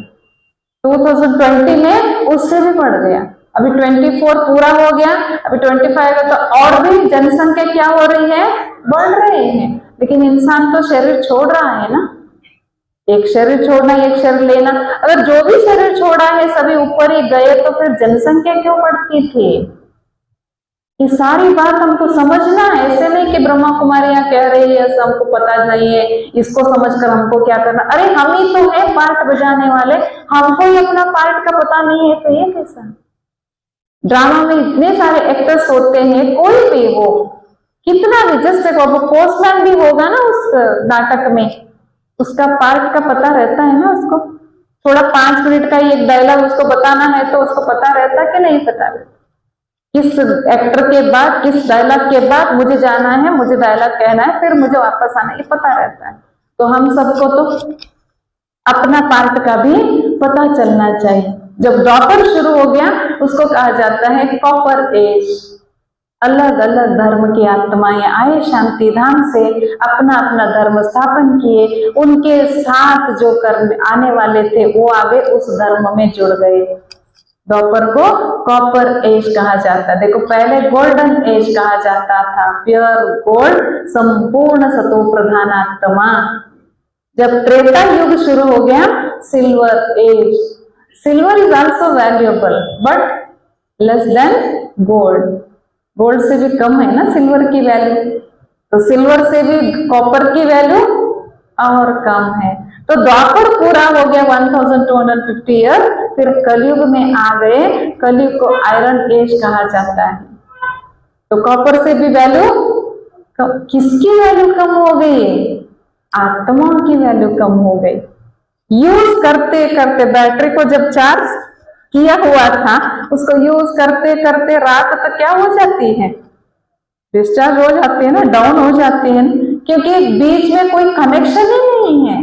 2020 में उससे भी बढ़ गया। अभी 24 पूरा हो गया, अभी 25 है, तो और भी जनसंख्या क्या हो रही है? बढ़ रहे हैं। लेकिन इंसान तो शरीर छोड़ रहा है ना, एक शरीर छोड़ना एक शरीर लेना। अगर जो भी शरीर छोड़ा है सभी ऊपर ही गए तो फिर जनसंख्या क्यों बढ़ती थी? ये सारी बात हमको समझना है। ऐसे नहीं कि ब्रह्मा कुमारी यहाँ कह रही है हमको पता नहीं है, इसको समझकर हमको क्या करना। अरे हम ही तो है पार्ट बजाने वाले, हमको ही अपना पार्ट का पता नहीं है तो ये कैसा? ड्रामा में इतने सारे एक्टर्स होते हैं, कोई भी हो, कितना भी, जस्ट पोस्टमैन भी होगा ना उस नाटक में, उसका पार्ट का पता रहता है ना उसको। थोड़ा 5 मिनट का ही एक डायलॉग उसको बताना है तो उसको पता रहता है कि नहीं पता रहता? किस एक्टर के बाद, किस डायलॉग के बाद मुझे जाना है, मुझे डायलॉग कहना है, फिर मुझे वापस आना है, ये पता रहता है। तो हम सबको तो अपना पार्ट का भी पता चलना चाहिए। जब द्वापर शुरू हो गया उसको कहा जाता है कॉपर एज। अलग अलग धर्म की आत्माएं आए शांति धाम से, अपना अपना धर्म स्थापन किए, उनके साथ जो करने आने वाले थे वो आगे उस धर्म में जुड़ गए। द्वापर को कॉपर एज कहा जाता है। देखो पहले गोल्डन एज कहा जाता था, प्योर गोल्ड, संपूर्ण सतो प्रधान आत्मा। जब त्रेता युग शुरू हो गया silver age. Silver is also valuable but less than gold. Gold से भी कम है ना सिल्वर की वैल्यू, तो सिल्वर से भी कॉपर की वैल्यू और कम है। तो द्वापर पूरा हो गया 1250 ईयर, फिर कलयुग में आ गए। कलयुग को आयरन एज कहा जाता है। तो कॉपर से भी वैल्यू किसकी वैल्यू कम हो गई? आत्मा की वैल्यू कम हो गई। यूज करते करते बैटरी को जब चार्ज किया हुआ था उसको यूज करते करते रात तक क्या हो जाती है? डिस्चार्ज हो जाती है ना, डाउन हो जाती है, क्योंकि बीच में कोई कनेक्शन ही नहीं है।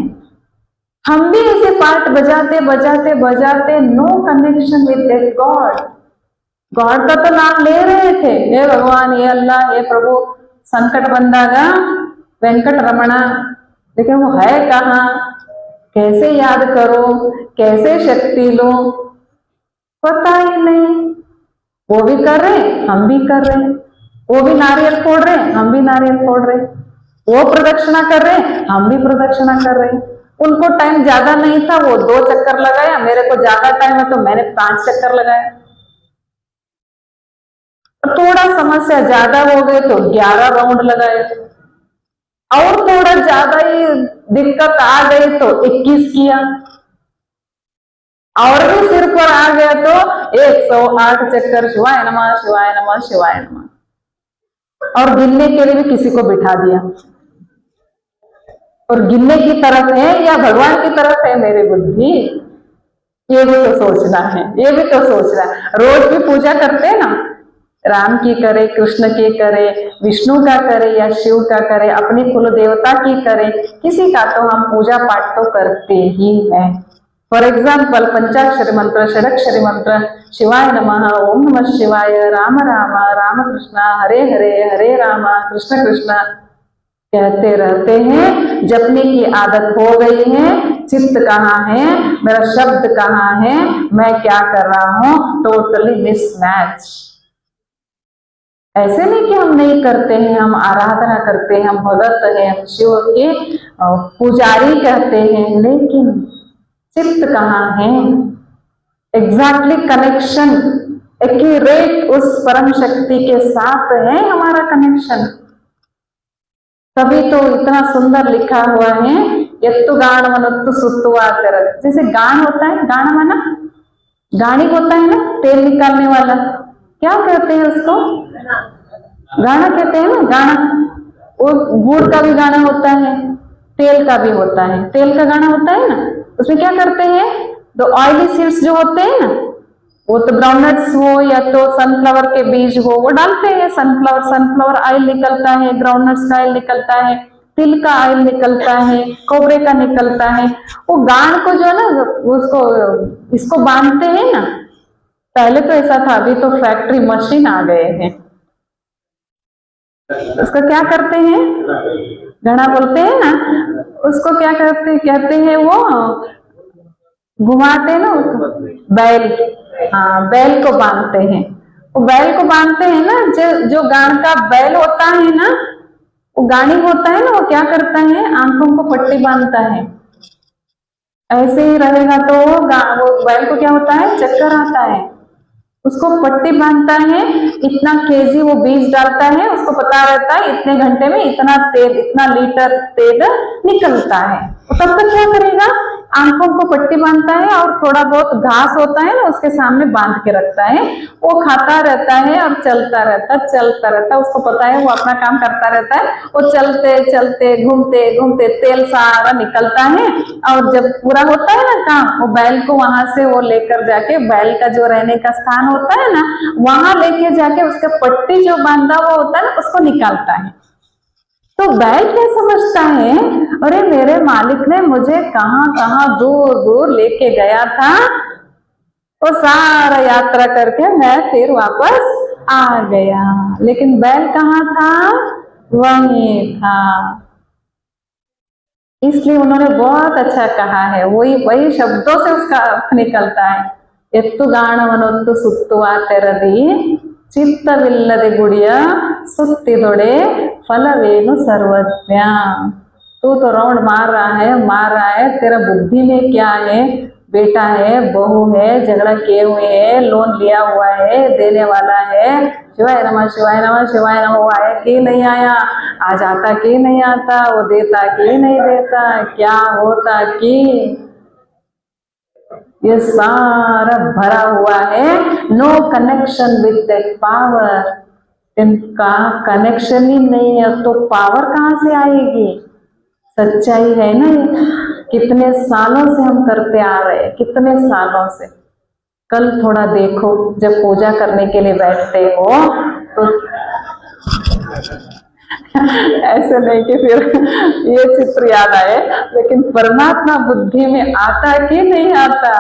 हम भी इसे पार्ट बजाते बजाते बजाते no connection with that God. God का तो नाम ले रहे थे, हे भगवान, हे अल्लाह, हे प्रभु, संकट बंदागा वेंकट रमणा, लेकिन वो है कहाँ? कैसे याद करो, कैसे शक्ति लो, पता ही नहीं। वो भी कर रहे, हम भी कर रहे, वो भी नारियल फोड़ रहे, हम भी नारियल फोड़ रहे, वो प्रदक्षिणा कर रहे, हम भी प्रदक्षिणा कर रहे। उनको टाइम ज्यादा नहीं था, वो 2 चक्कर लगाया, मेरे को ज्यादा टाइम है तो मैंने 5 चक्कर लगाया। थोड़ा समस्या ज्यादा हो गए तो 11 राउंड लगाए, और थोड़ा ज्यादा ही दिक्कत आ गई तो 21 किया, और भी सिर पर आ गया तो 108 चक्कर शिवाय नमः शिवाय नमः शिवाय नमः। और गिनने के लिए भी किसी को बिठा दिया, और गिनने की तरफ है या भगवान की तरफ है मेरी बुद्धि, ये भी तो सोचना है, ये भी तो सोचना है। रोज भी पूजा करते हैं ना, राम की करे, कृष्ण की करे, विष्णु का करे या शिव का करे, अपनी कुल देवता की करे, किसी का तो हम पूजा पाठ तो करते ही हैं। फॉर एग्जाम्पल पंचाक्षरी मंत्र, षडाक्षरी मंत्र, शिवाय नमः, ओम नमः शिवाय, राम राम राम कृष्ण, हरे हरे हरे राम कृष्ण कृष्ण कहते रहते हैं। जपने की आदत हो गई है, चित्त कहाँ है, मेरा शब्द कहाँ है, मैं क्या कर रहा हूं, टोटली मिसमैच। ऐसे नहीं कि हम नहीं करते हैं, हम आराधना करते हैं, हम भगत हैं, हम शिव के पुजारी कहते हैं, लेकिन चित्त कहाँ है, एग्जैक्टली कनेक्शन एक्यूरेट उस परम शक्ति के साथ है हमारा कनेक्शन। तभी तो इतना सुंदर लिखा हुआ है, यत्तु गान मनोत्तु सुत्तुवा करत। जैसे गान होता है, गान माना गाड़ी होता है ना, तेल निकालने वाला, क्या कहते हैं उसको, गाना कहते हैं ना, गाना। वो गुड़ का भी गाना होता है, तेल का भी होता है, तेल का गाना होता है ना, उसमें क्या करते हैं, तो ऑयली सीड्स जो होते हैं ना, वो तो ग्राउंडनट्स हो या तो सनफ्लावर के बीज हो, वो डालते हैं। सनफ्लावर ऑयल निकलता है, ग्राउंडनट्स का ऑयल निकलता है, तिल का ऑयल निकलता है, कोबरे का निकलता है। वो गान को जो है ना, उसको इसको बांधते हैं ना, पहले तो ऐसा था, अभी तो फैक्ट्री मशीन आ गए हैं। उसको क्या करते हैं, घड़ा बोलते हैं ना, उसको क्या कहते हैं, वो घुमाते हैं ना उसको, बैल, हाँ बैल को बांधते हैं। वो बैल को बांधते हैं ना, जो गान का बैल होता है ना, वो गाड़ी होता है ना, वो क्या करता है, आंखों को पट्टी बांधता है। ऐसे ही रहेगा तो वो बैल को क्या होता है, चक्कर आता है, उसको पट्टी बांधता है, इतना केजी वो बीज डालता है, उसको पता रहता है इतने घंटे में इतना तेल, इतना लीटर तेल निकलता है। तब तक क्या करेगा, आंखों को पट्टी बांधता है, और थोड़ा बहुत घास होता है ना उसके सामने बांध के रखता है, वो खाता रहता है और चलता रहता, उसको पता है वो अपना काम करता रहता है। वो चलते चलते घूमते घूमते तेल सारा निकलता है, और जब पूरा होता है ना काम, वो बैल को वहां से वो लेकर जाके, बैल का जो रहने का स्थान होता है ना, वहां लेके जाके उसका पट्टी जो बांधा हुआ होता है ना, उसको निकालता है। तो बैल क्या समझता है, अरे मेरे मालिक ने मुझे कहां कहां दूर दूर लेके गया था, वो सारा यात्रा करके मैं फिर वापस आ गया, लेकिन बैल कहाँ था, वहीं था। इसलिए उन्होंने बहुत अच्छा कहा है, वही शब्दों से उसका अर्थ निकलता है, ಎತ್ತು ಗಾಣವನೊತ್ತು ಸುತ್ತುವ ತೆರದಿ ಚಿತ್ತವಿಲ್ಲದೆ ಗುಡಿಯ ಸುತ್ತಿದೊಡೆ फलवेनु सर्वज्ञ। तू तो राउंड मार रहा है, तेरा बुद्धि में क्या है, बेटा है, बहू है, झगड़ा किए हुए है, लोन लिया हुआ है, देने वाला है, शिवाय नमः शिवाय नमः शिवाय नमः, वो आया कि नहीं आया, आज आता कि नहीं आता, वो देता कि नहीं देता, क्या होता कि, ये सारा भरा हुआ है। No connection with that power, इनका कनेक्शन ही नहीं है तो पावर कहाँ से आएगी। सच्चाई है ना, ये कितने सालों से हम करते आ रहे हैं, कितने सालों से। कल थोड़ा देखो, जब पूजा करने के लिए बैठते हो तो ऐसे नहीं कि फिर ये चित्र याद आए, लेकिन परमात्मा बुद्धि में आता कि नहीं आता,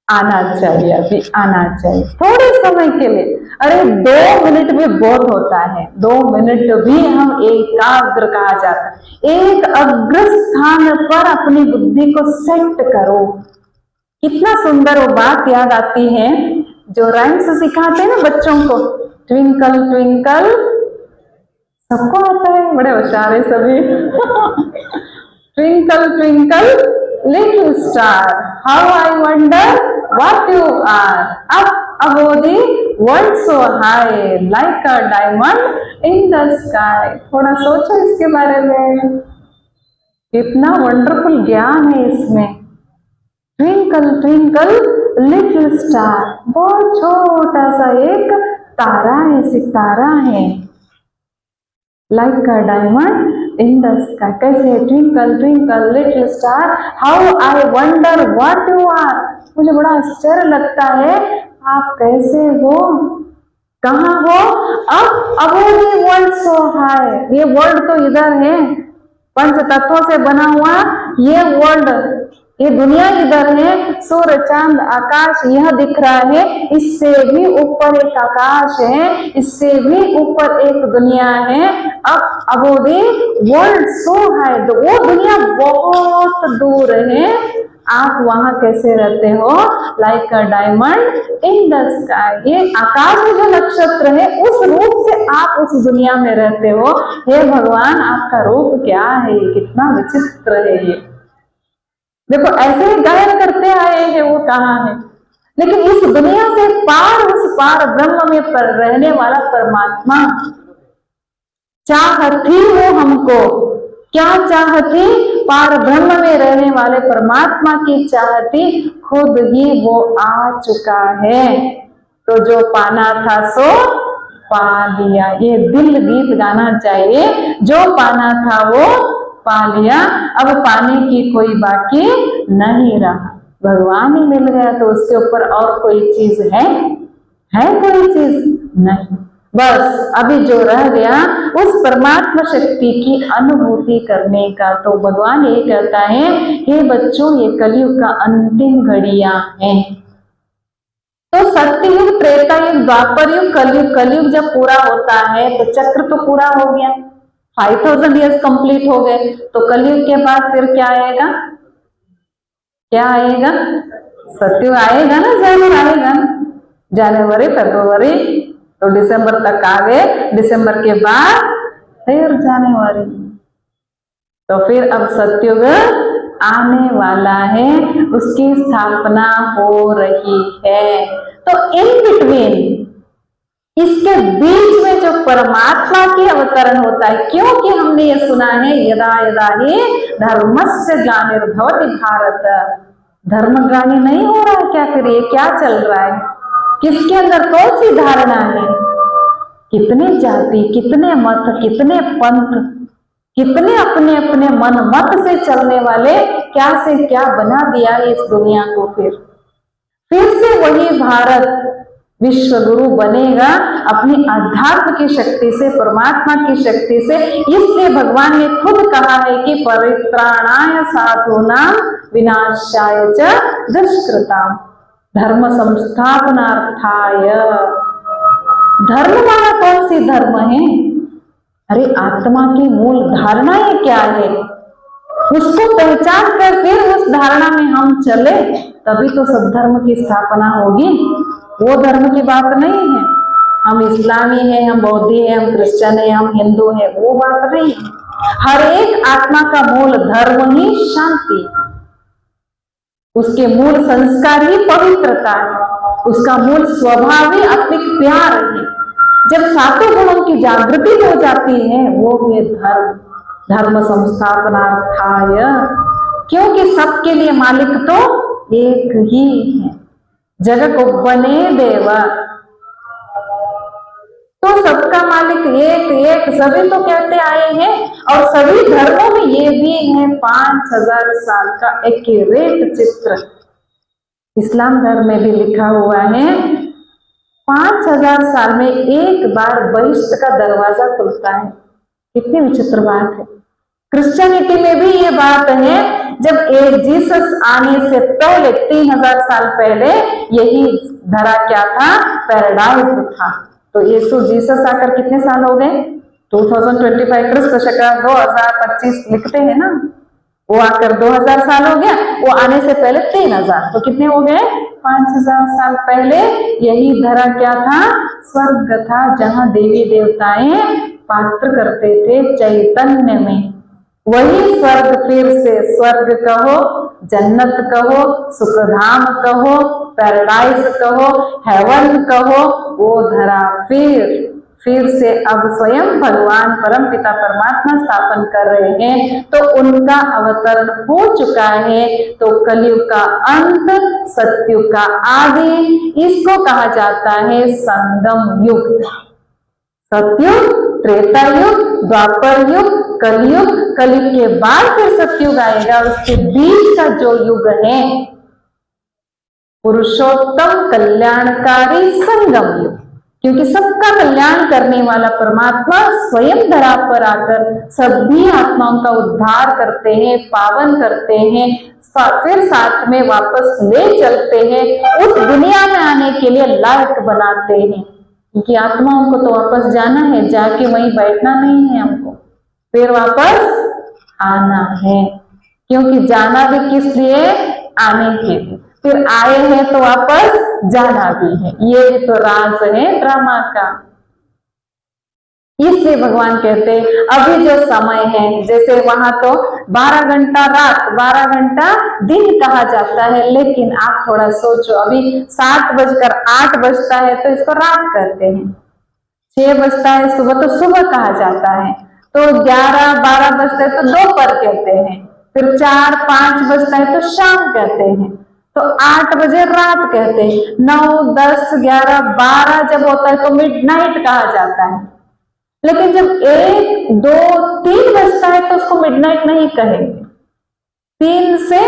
आना चाहिए, अभी आना चाहिए थोड़े समय के लिए। अरे 2 मिनट भी बहुत होता है, 2 मिनट भी हम एकाग्र कहा जाता है। एक अग्र स्थान पर अपनी बुद्धि को सेट करो। कितना सुंदर वो बात याद आती है जो राइम्स सिखाते हैं ना बच्चों को, ट्विंकल ट्विंकल, सबको आता है, बड़े होशियार है सभी। Twinkle twinkle little star, how I wonder what you are. अब above the world so high like a diamond in the sky। थोड़ा सोचो इसके बारे में, कितना वंडरफुल ज्ञान है इसमें। ट्विंकल ट्विंकल लिटिल स्टार, बहुत छोटा सा एक तारा है, सितारा है। Like a diamond in the sky, कैसे? Twinkle twinkle little star how I wonder what you are, मुझे बड़ा आश्चर्य लगता है आप कैसे हो, कहाँ हो? अब वर्ल्ड सो हाई, ये वर्ल्ड तो इधर है, पंच तत्वों से बना हुआ ये वर्ल्ड, ये दुनिया इधर है, सूर्य चांद आकाश यह दिख रहा है, इससे भी ऊपर एक आकाश है, इससे भी ऊपर एक दुनिया है। अब वर्ल्ड सो हाई, तो वो दुनिया बहुत दूर है, आप वहां कैसे रहते हो? Like a diamond in the sky, ये आकाश में जो नक्षत्र है उस रूप से आप उस दुनिया में रहते हो। हे भगवान, आपका रूप क्या है, कितना विचित्र है ये। देखो ऐसे ही गायन करते आए हैं, वो कहाँ है, लेकिन इस दुनिया से पार, उस पार ब्रह्म में पर रहने वाला परमात्मा चाहती वो हमको, क्या चाहती? पार ब्रह्म में रहने वाले परमात्मा की चाहती, खुद ही वो आ चुका है। तो जो पाना था सो पा लिया, ये दिल गीत गाना चाहिए। जो पाना था वो पा लिया, अब पाने की कोई बाकी नहीं रहा। भगवान ही मिल गया तो उसके ऊपर और कोई चीज है कोई चीज नहीं। बस अभी जो रह गया उस परमात्मा शक्ति की अनुभूति करने का। तो भगवान ये कहता है, हे बच्चों, ये कलयुग का अंतिम घड़ियां हैं। तो सत्ययुग, त्रेता युग, द्वापर युग, कलयुग, कलयुग जब पूरा होता है तो चक्र तो पूरा हो गया, 5000 ईयर्स कंप्लीट हो गए। तो कलयुग के बाद फिर क्या आएगा? क्या आएगा? सत्ययुग आएगा ना, जरूर आएगा। जनवरी, फरवरी तो दिसंबर तक आ गए, दिसंबर के बाद फिर जनवरी, तो फिर अब सत्ययुग आने वाला है, उसकी स्थापना हो रही है। तो इन बिटवीन, इसके बीच में जो परमात्मा की अवतरण होता है, क्योंकि हमने ये सुना है यदा यदा ही धर्मस्य ग्लानिर्भवति भारत, धर्मग्लानि नहीं हो रहा है क्या? फिर ये क्या चल रहा है? किसके अंदर कौन सी धारणा है? कितने जाति, कितने मत, कितने पंथ, कितने अपने अपने मन मत से चलने वाले क्या से क्या बना दिया इस दुनिया को। फिर से वही भारत विश्व गुरु बनेगा अपनी अध्यात्म की शक्ति से, परमात्मा की शक्ति से। इसलिए भगवान ने खुद कहा है कि परित्राणाय साधूनां विनाशाय च दुष्कृताम् धर्म संस्थापनार्थाय। धर्म माना कौन सी धर्म है? अरे आत्मा की मूल धारणाएं क्या है, उसको पहचान कर फिर उस धारणा में हम चले, तभी तो सब धर्म की स्थापना होगी। वो धर्म की बात नहीं है हम इस्लामी है, हम बौद्धी है, हम क्रिश्चियन है, हम हिंदू है, वो बात नहीं है। हर एक आत्मा का मूल धर्म ही शांति, उसके मूल संस्कार ही पवित्रता है, उसका मूल स्वभाव ही आत्मिक प्यार है। जब सातों गुणों की जागृति हो जाती है, वो है धर्म, धर्म संस्थापनार्थाय। क्योंकि सबके लिए मालिक तो एक ही है, जगत को बने देवा, तो सबका मालिक एक एक, सभी तो कहते आए हैं। और सभी धर्मों में ये भी है 5000 साल का एक्यूरेट चित्र। इस्लाम धर्म में भी लिखा हुआ है 5000 साल में एक बार बहिष्ट का दरवाजा खुलता है। कितनी विचित्र बात है। क्रिश्चियनिटी में भी ये बात है, जब जीसस आने से पहले 3000 साल पहले यही धरा क्या था? पैराडाइज था। तो यीशु जीसस आकर कितने साल हो गए? 2025 क्रिस्त शका 2025 लिखते हैं ना, वो आकर 2000 साल हो गया, वो आने से पहले 3000, तो कितने हो गए? 5000 साल पहले यही धरा क्या था? स्वर्ग था, जहां देवी देवताएं पात्र करते थे चैतन्य में। वही स्वर्ग फिर से स्वर्ग कहो, जन्नत कहो, सुखधाम कहो, पैराडाइज कहो, हेवन कहो, वो धरा फिर से अब स्वयं भगवान परम पिता परमात्मा स्थापन कर रहे हैं। तो उनका अवतरण हो चुका है। तो कलयुग का अंत, सतयुग का आदि, इसको कहा जाता है संगम युग। सतयुग, त्रेता युग, द्वापर युग, कलयुग, कलयुग के बाद फिर सतयुग आएगा। उसके बीच का जो युग है पुरुषोत्तम कल्याणकारी संगम युग, क्योंकि सबका कल्याण करने वाला परमात्मा स्वयं धरा पर आकर सभी आत्माओं का उद्धार करते हैं, पावन करते हैं, फिर साथ में वापस ले चलते हैं, उस दुनिया में आने के लिए लायक बनाते हैं। क्योंकि आत्माओं को तो वापस जाना है, जाके वहीं बैठना नहीं है हमको, फिर वापस आना है। क्योंकि जाना भी किस लिए? आने के लिए। फिर आए हैं तो वापस जाना भी है। ये भी तो राज है ड्रामा का। इसलिए भगवान कहते हैं अभी जो समय है, जैसे वहां तो 12 घंटा रात 12 घंटा दिन कहा जाता है, लेकिन आप थोड़ा सोचो, अभी 7:08 बजता है तो इसको रात कहते हैं, 6 बजता है सुबह तो सुबह कहा जाता है, तो 11-12 बजता है तो दोपहर कहते हैं, फिर 4-5 बजता है तो शाम कहते हैं, तो 8 बजे रात कहते हैं, 9, 10, 11, 12 जब होता है तो मिडनाइट कहा जाता है। लेकिन जब 1, 2, 3 बजता है तो उसको मिडनाइट नहीं कहेंगे। 3 से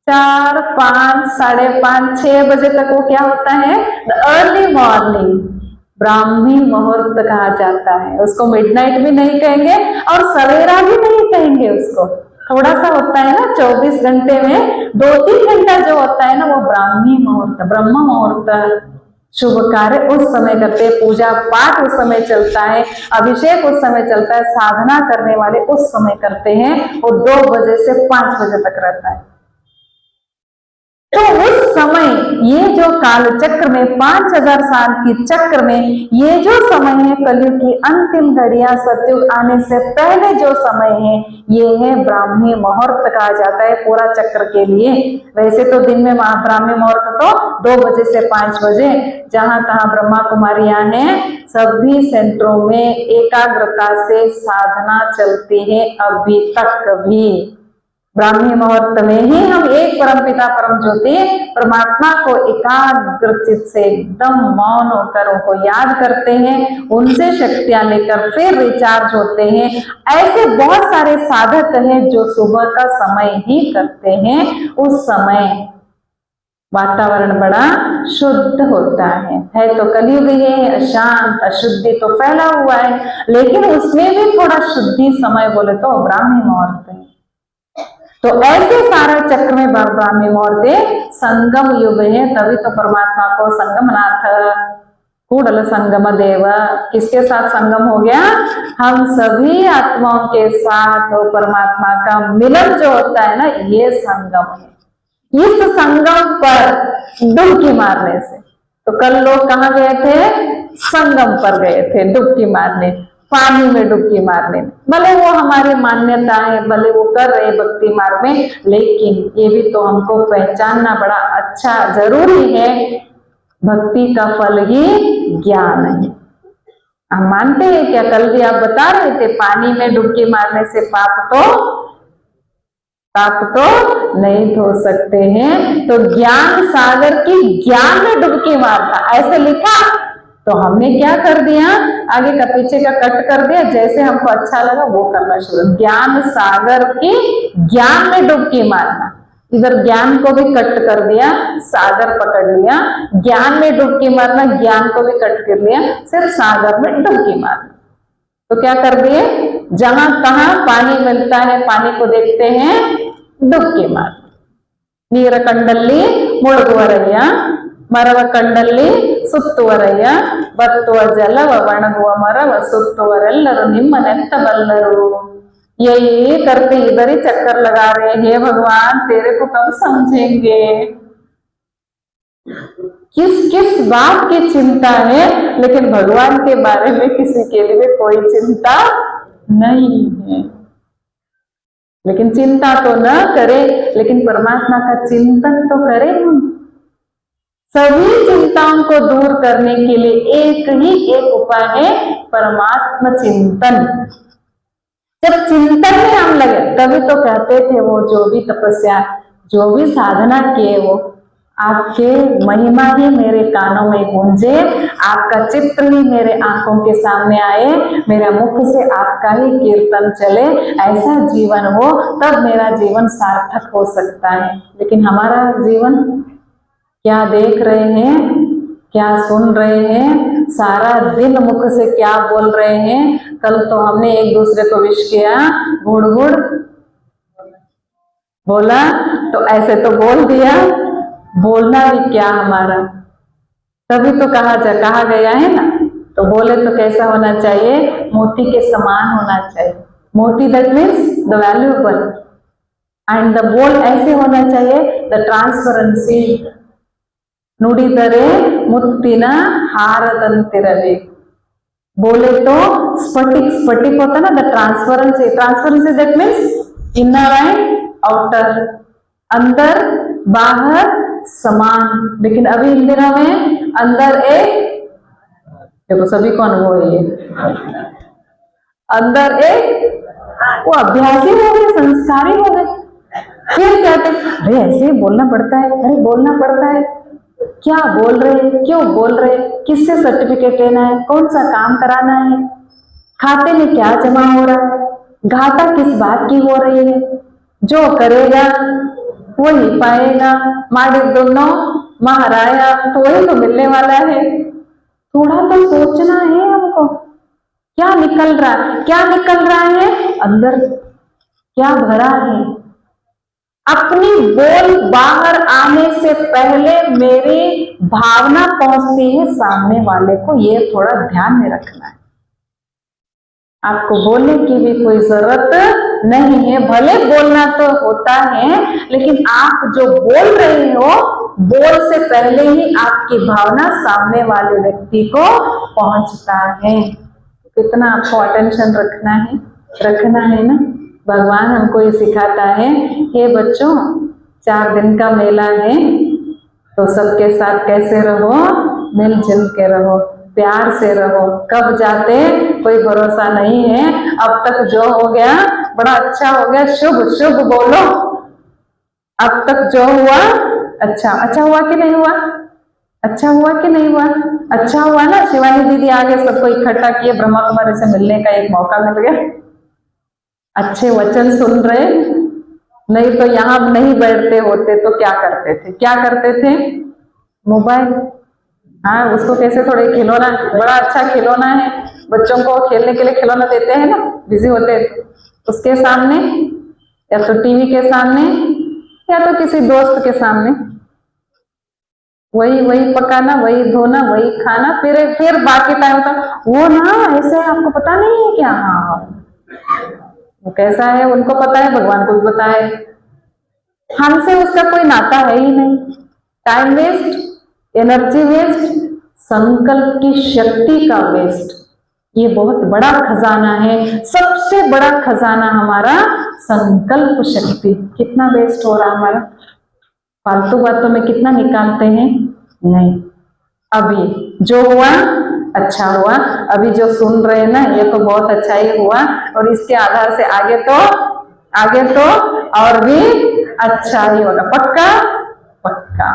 4, 5, 5:30, 6 बजे तक वो क्या होता है? अर्ली मॉर्निंग, ब्राह्मी मुहूर्त कहा जाता है। उसको मिडनाइट भी नहीं कहेंगे और सवेरा भी नहीं कहेंगे। उसको थोड़ा सा होता है ना, 24 घंटे में 2-3 घंटा जो होता है ना, वो ब्राह्मी मुहूर्त, ब्रह्म मुहूर्त, शुभ कार्य उस समय करते हैं, पूजा पाठ उस समय चलता है, अभिषेक उस समय चलता है, साधना करने वाले उस समय करते हैं। वो 2 बजे से 5 बजे तक रहता है। तो उस समय ये जो काल चक्र में 5000 साल की चक्र में ये जो समय है, कलयुग की अंतिम घड़ियां, सतयुग आने से पहले जो समय है, ये है ब्राह्मी मुहूर्त कहा जाता है पूरा चक्र के लिए। वैसे तो दिन में ब्राह्मी मुहूर्त तो 2 बजे से 5 बजे, जहां तहां ब्रह्मा कुमारियां हैं, सभी सेंटरों में एकाग्रता से साधना चलती है अभी तक भी। ब्राह्मी मुहूर्त में ही हम एक परम पिता परम ज्योति परमात्मा को एकाग्रचित से एकदम मौन होकर उनको याद करते हैं, उनसे शक्तियां लेकर फिर रिचार्ज होते हैं। ऐसे बहुत सारे साधक हैं जो सुबह का समय ही करते हैं। उस समय वातावरण बड़ा शुद्ध होता है तो कलयुग है, अशांत अशुद्धि तो फैला हुआ है, लेकिन उसमें भी थोड़ा शुद्धि समय बोले तो ब्राह्मी मुहूर्त है। तो ऐसे सारा चक्र में ब्राह्मी मुहूर्त संगम युग है। तभी तो परमात्मा को संगमनाथ कूडल संगम देव, किसके साथ संगम हो गया? हम सभी आत्माओं के साथ परमात्मा का मिलन जो होता है ना, ये संगम है। इस संगम पर डुबकी मारने से, तो कल लोग कहाँ गए थे? संगम पर गए थे डुबकी मारने, पानी में डुबकी मारने। भले वो हमारी मान्यता है, भले वो कर रहे भक्ति मार्ग में, लेकिन ये भी तो हमको पहचानना बड़ा अच्छा जरूरी है। भक्ति का फल ही ज्ञान है। हम मानते हैं क्या? कल भी आप बता रहे थे पानी में डुबकी मारने से पाप तो नहीं धो सकते हैं। तो ज्ञान सागर की ज्ञान में डुबकी मारना ऐसे लिखा, तो हमने क्या कर दिया? आगे का पीछे का कट कर दिया, जैसे हमको अच्छा लगा वो करना शुरू। ज्ञान सागर की ज्ञान में डुबकी मारना, इधर ज्ञान को भी कट कर दिया, सागर पकड़ लिया, ज्ञान में डुबकी मारना, ज्ञान को भी कट कर लिया, सिर्फ सागर में डुबकी मारना। तो क्या कर दिए? जहां कहां पानी मिलता है, पानी को देखते हैं, डुबकी मार। नीर कंडल्ली मुಳುಗುವರಯ್ಯ, ಮರವ ಕಂಡಲ್ಲಿ ಸುತ್ತುವರಯ್ಯ, ಬತ್ತುವ ಜಲವ ಒಣಗುವ ಮರವ ಸುತ್ತುವರೆಲ್ಲರೂ ನಿಮ್ಮನೆತ್ತ ಬಲ್ಲರು। यही करते इधर ही चक्कर लगा रहे हैं। हे भगवान, तेरे को कब समझेंगे? किस किस बात की चिंता है, लेकिन भगवान के बारे में किसी के लिए कोई चिंता नहीं है। लेकिन चिंता तो न करे, लेकिन परमात्मा का चिंतन तो करें हम। सभी चिंताओं को दूर करने के लिए एक ही एक उपाय है, परमात्मा चिंतन। जब चिंतन में हम लगे, तभी तो कहते थे वो जो भी तपस्या, जो भी साधना किए, वो आपके महिमा ही मेरे कानों में गूंजे, आपका चित्र ही मेरे आंखों के सामने आए, मेरा मुख से आपका ही कीर्तन चले, ऐसा जीवन हो, तब मेरा जीवन सार्थक हो सकता है। लेकिन हमारा जीवन क्या देख रहे हैं, क्या सुन रहे हैं, सारा दिन मुख से क्या बोल रहे हैं। कल तो हमने एक दूसरे को विश किया, गुड़ गुड़ बोला, तो ऐसे तो बोल दिया, बोलना भी क्या हमारा, तभी तो कहा गया है ना। तो बोले तो कैसा होना चाहिए, मोती के समान होना चाहिए। मोती that means the valuable, and the बोल ऐसे होना चाहिए, द ट्रांसपेरेंसी। ನುಡಿದರೆ ಮುತ್ತಿನ ಹಾರದಂತಿರಬೇಕು। बोले तो स्फटिक, स्फटिक होता ना, the transparency, transparency that means inner and outer, अंदर बाहर समान। लेकिन अभी इन दिनों में अंदर एक, देखो सभी को अनुभव है, अंदर एक, वो अभ्यासी हो गए, संस्कारी हो गए। फिर कहते अरे ऐसे बोलना पड़ता है, अरे बोलना पड़ता है, क्या बोल रहे, क्यों बोल रहे, किससे सर्टिफिकेट लेना है, कौन सा काम कराना है, खाते में क्या जमा हो रहा है, घाटा किस बात की हो रही है, जो करेगा वही पाएगा, दोनों महाराया तो वही तो मिलने वाला है। थोड़ा तो सोचना है हमको, क्या निकल रहा है, क्या निकल रहा है, अंदर क्या भरा है। अपनी बोल बाहर आने से पहले मेरी भावना पहुंचती है सामने वाले को, ये थोड़ा ध्यान में रखना है। आपको बोलने की भी कोई जरूरत नहीं है, भले बोलना तो होता है, लेकिन आप जो बोल रहे हो, बोल से पहले ही आपकी भावना सामने वाले व्यक्ति को पहुंचता है। कितना आपको अटेंशन रखना है ना। भगवान हमको ये सिखाता है, हे बच्चों 4 दिन का मेला है, तो सबके साथ कैसे रहो, मिलजुल के रहो, प्यार से रहो। कब जाते कोई भरोसा नहीं है। अब तक जो हो गया बड़ा अच्छा हो गया, शुभ शुभ बोलो। अब तक जो हुआ अच्छा हुआ कि नहीं हुआ, अच्छा हुआ कि नहीं हुआ, अच्छा हुआ ना। शिवानी दीदी आगे सबको इकट्ठा किए, ब्रह्मा कुमारी से मिलने का एक मौका मिल गया, अच्छे वचन सुन रहे। नहीं तो यहाँ नहीं बैठते होते तो क्या करते थे, मोबाइल। हाँ, उसको कैसे थोड़े खिलौना, बड़ा अच्छा खिलौना है, बच्चों को खेलने के लिए खिलौना देते हैं ना, बिजी होते हैं उसके सामने, या तो टीवी के सामने, या तो किसी दोस्त के सामने, वही पकाना, वही धोना, वही खाना, फिर बाकी टाइम तक वो ना ऐसे, आपको पता नहीं है क्या। हाँ, वो कैसा है उनको पता है, भगवान को भी पता है, हमसे उसका कोई नाता है ही नहीं। टाइम वेस्ट, एनर्जी वेस्ट, संकल्प की शक्ति का वेस्ट। ये बहुत बड़ा खजाना है, सबसे बड़ा खजाना हमारा संकल्प शक्ति। कितना वेस्ट हो रहा हमारा, फालतू बातों में कितना निकालते हैं। नहीं, अभी जो हुआ अच्छा हुआ, अभी जो सुन रहे हैं ना, ये तो बहुत अच्छा ही हुआ, और इसके आधार से आगे तो और भी अच्छा ही होगा, पक्का।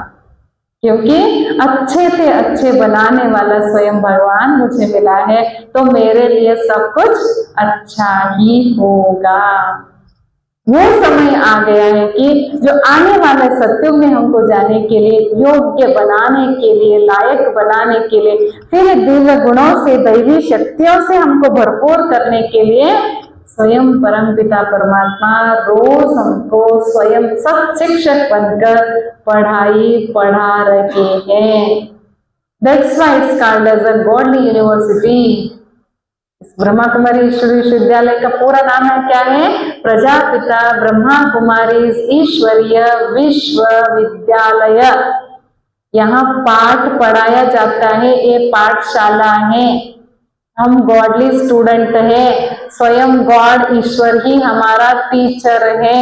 क्योंकि अच्छे से अच्छे बनाने वाला स्वयं भगवान मुझे मिला है, तो मेरे लिए सब कुछ अच्छा ही होगा। वो समय आ गया है कि जो आने वाले सत्युग में हमको जाने के लिए, योग्य बनाने के लिए, लायक बनाने के लिए, फिर दिव्य गुणों से, दैवी शक्तियों से हमको भरपूर करने के लिए स्वयं परमपिता परमात्मा रोज हमको स्वयं सत्शिक्षक बनकर पढ़ा रहे हैं। That's why it's called as a godly university. Brahma Kumari ईश्वर विश्वविद्यालय का पूरा नाम है क्या है, प्रजापिता ब्रह्मा कुमारी ईश्वरीय विश्वविद्यालय। यहाँ पाठ पढ़ाया जाता है, ये पाठशाला है। हम गॉडली स्टूडेंट हैं, स्वयं गॉड ईश्वर ही हमारा टीचर है।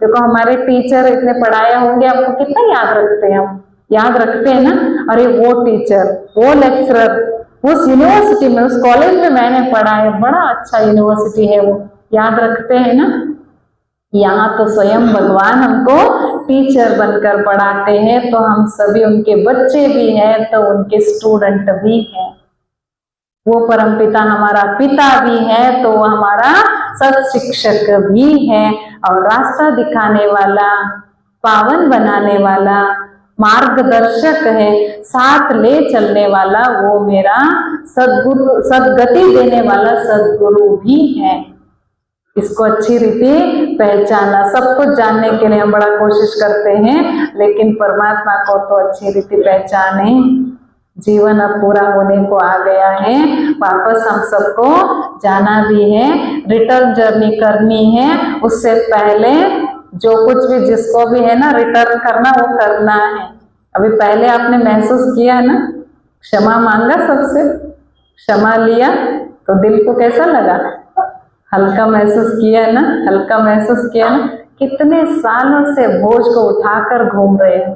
देखो हमारे टीचर इतने पढ़ाए होंगे, आपको कितना याद रखते हैं, हम याद रखते हैं ना, अरे वो टीचर, वो लेक्चरर, उस यूनिवर्सिटी में, उस कॉलेज में मैंने पढ़ा है, बड़ा अच्छा यूनिवर्सिटी है वो, याद रखते हैं ना। यहाँ तो स्वयं भगवान हमको टीचर बनकर पढ़ाते हैं, तो हम सभी उनके बच्चे भी हैं, तो उनके स्टूडेंट भी हैं। वो परमपिता हमारा पिता भी है, तो वो हमारा सत शिक्षक भी है, और रास्ता दिखाने वाला, पावन बनाने वाला, मार्गदर्शक है, साथ ले चलने वाला, वो मेरा सद्गुरु, सद्गति देने वाला सद्गुरु भी है। इसको अच्छी रीति पहचाना। सब कुछ जानने के लिए हम बड़ा कोशिश करते हैं, लेकिन परमात्मा को तो अच्छी रीति पहचाने। जीवन अब पूरा होने को आ गया है, वापस हम सबको जाना भी है, रिटर्न जर्नी करनी है। उससे पहले जो कुछ भी जिसको भी है ना रिटर्न करना, वो करना है। अभी पहले आपने महसूस किया ना, क्षमा मांगा सबसे, क्षमा लिया, तो दिल को कैसा लगा, हल्का महसूस किया ना, हल्का महसूस किया ना। कितने सालों से बोझ को उठाकर घूम रहे हैं,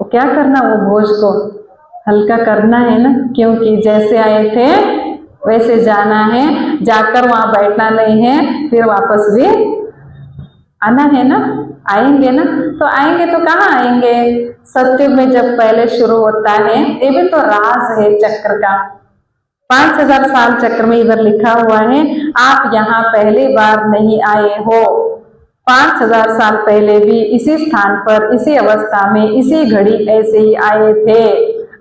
तो क्या करना, वो बोझ को हल्का करना है ना, क्योंकि जैसे आए थे वैसे जाना है, जाकर वहां बैठना नहीं है, फिर वापस भी आना है ना। आएंगे ना, तो आएंगे तो कहाँ आएंगे, सत्युग में जब पहले शुरू होता है। ये भी तो राज है चक्र का, 5000 साल चक्र में इधर लिखा हुआ है, आप यहाँ पहली बार नहीं आए हो, 5000 साल पहले भी इसी स्थान पर, इसी अवस्था में, इसी घड़ी ऐसे ही आए थे,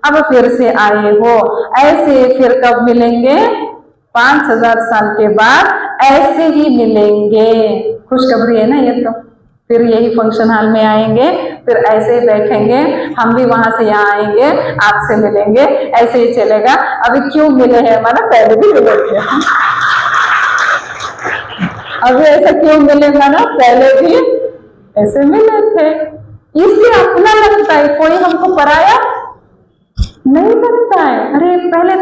अब फिर से आए हो। ऐसे फिर कब मिलेंगे, 5000 साल के बाद ऐसे ही मिलेंगे। खुशखबरी है ना ये तो। फिर यही फंक्शन हॉल में आएंगे, फिर ऐसे ही बैठेंगे, हम भी वहां से यहाँ आएंगे, आपसे मिलेंगे, ऐसे ही चलेगा। अभी क्यों मिले हैं, माना पहले भी मिले थे, अभी ऐसा क्यों मिले, माना पहले भी ऐसे मिले थे। इसलिए अपना लगता है, कोई हमको पराया नहीं लगता है। अरे पहले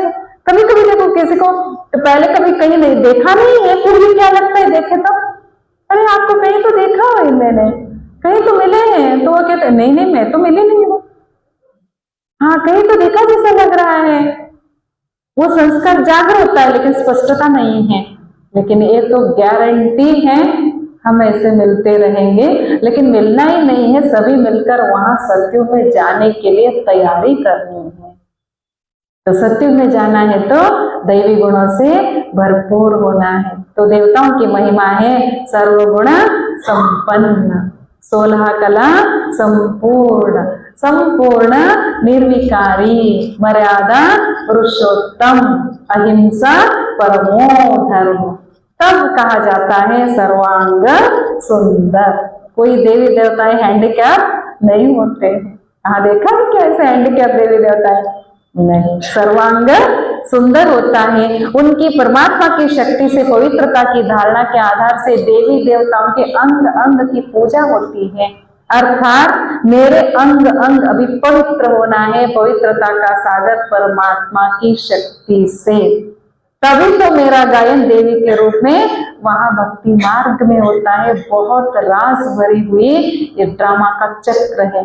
कभी कभी देखो किसी को, तो पहले कभी कहीं नहीं देखा नहीं है, फिर भी क्या लगता है देखे तो, अरे आपको कहीं तो देखा है मैंने, कहीं तो मिले हैं, तो वो कहते नहीं नहीं मैं तो मिली नहीं हूँ, हाँ कहीं तो देखा जैसा लग रहा है। वो संस्कार जागृत होता है, लेकिन स्पष्टता नहीं है। लेकिन ये तो गारंटी है, हम ऐसे मिलते रहेंगे, लेकिन मिलना ही नहीं है, सभी मिलकर वहां सत्युग में जाने के लिए तैयारी करनी है। तो सत्युग में जाना है तो दैवी गुणों से भरपूर होना है। तो देवताओं की महिमा है सर्वगुण संपन्न, 16 कला संपूर्ण, संपूर्ण निर्विकारी, मर्यादा पुरुषोत्तम, अहिंसा परमो धर्म, तब कहा जाता है सर्वांग सुंदर। कोई देवी देवताएं हैंडीकैप नहीं होते हैं, कहाँ देखा है क्या ऐसे हैंडीकैप देवी देवताएं, नहीं, सर्वांग सुंदर होता है। उनकी परमात्मा की शक्ति से, पवित्रता की धारणा के आधार से देवी देवताओं के अंग अंग की पूजा होती है, अर्थात मेरे अंग अंग अभी पवित्र होना है, पवित्रता का सागर परमात्मा की शक्ति से, तभी तो मेरा गायन देवी के रूप में वहां भक्ति मार्ग में होता है। बहुत रास भरी हुई ये ड्रामा का चक्र है।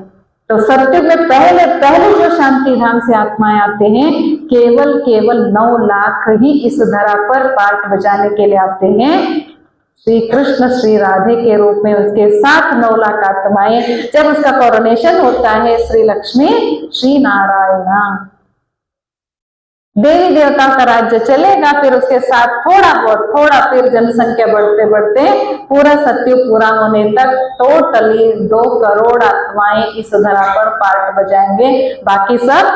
तो सत्युग में पहले पहले जो शांति धाम से आत्माएं आते हैं, केवल 9 लाख ही इस धरा पर पाठ बजाने के लिए आते हैं। श्री कृष्ण श्री राधे के रूप में उसके साथ 9 लाख आत्माएं, जब उसका कोरोनेशन होता है, श्री लक्ष्मी श्री नारायणा, देवी देवता का राज्य चलेगा। फिर उसके साथ थोड़ा फिर जनसंख्या बढ़ते बढ़ते पूरा सत्युग पूरा होने तक टोटली 2 करोड़ आत्माएं इस धरा पर पार्ट बजाएंगे। बाकी सब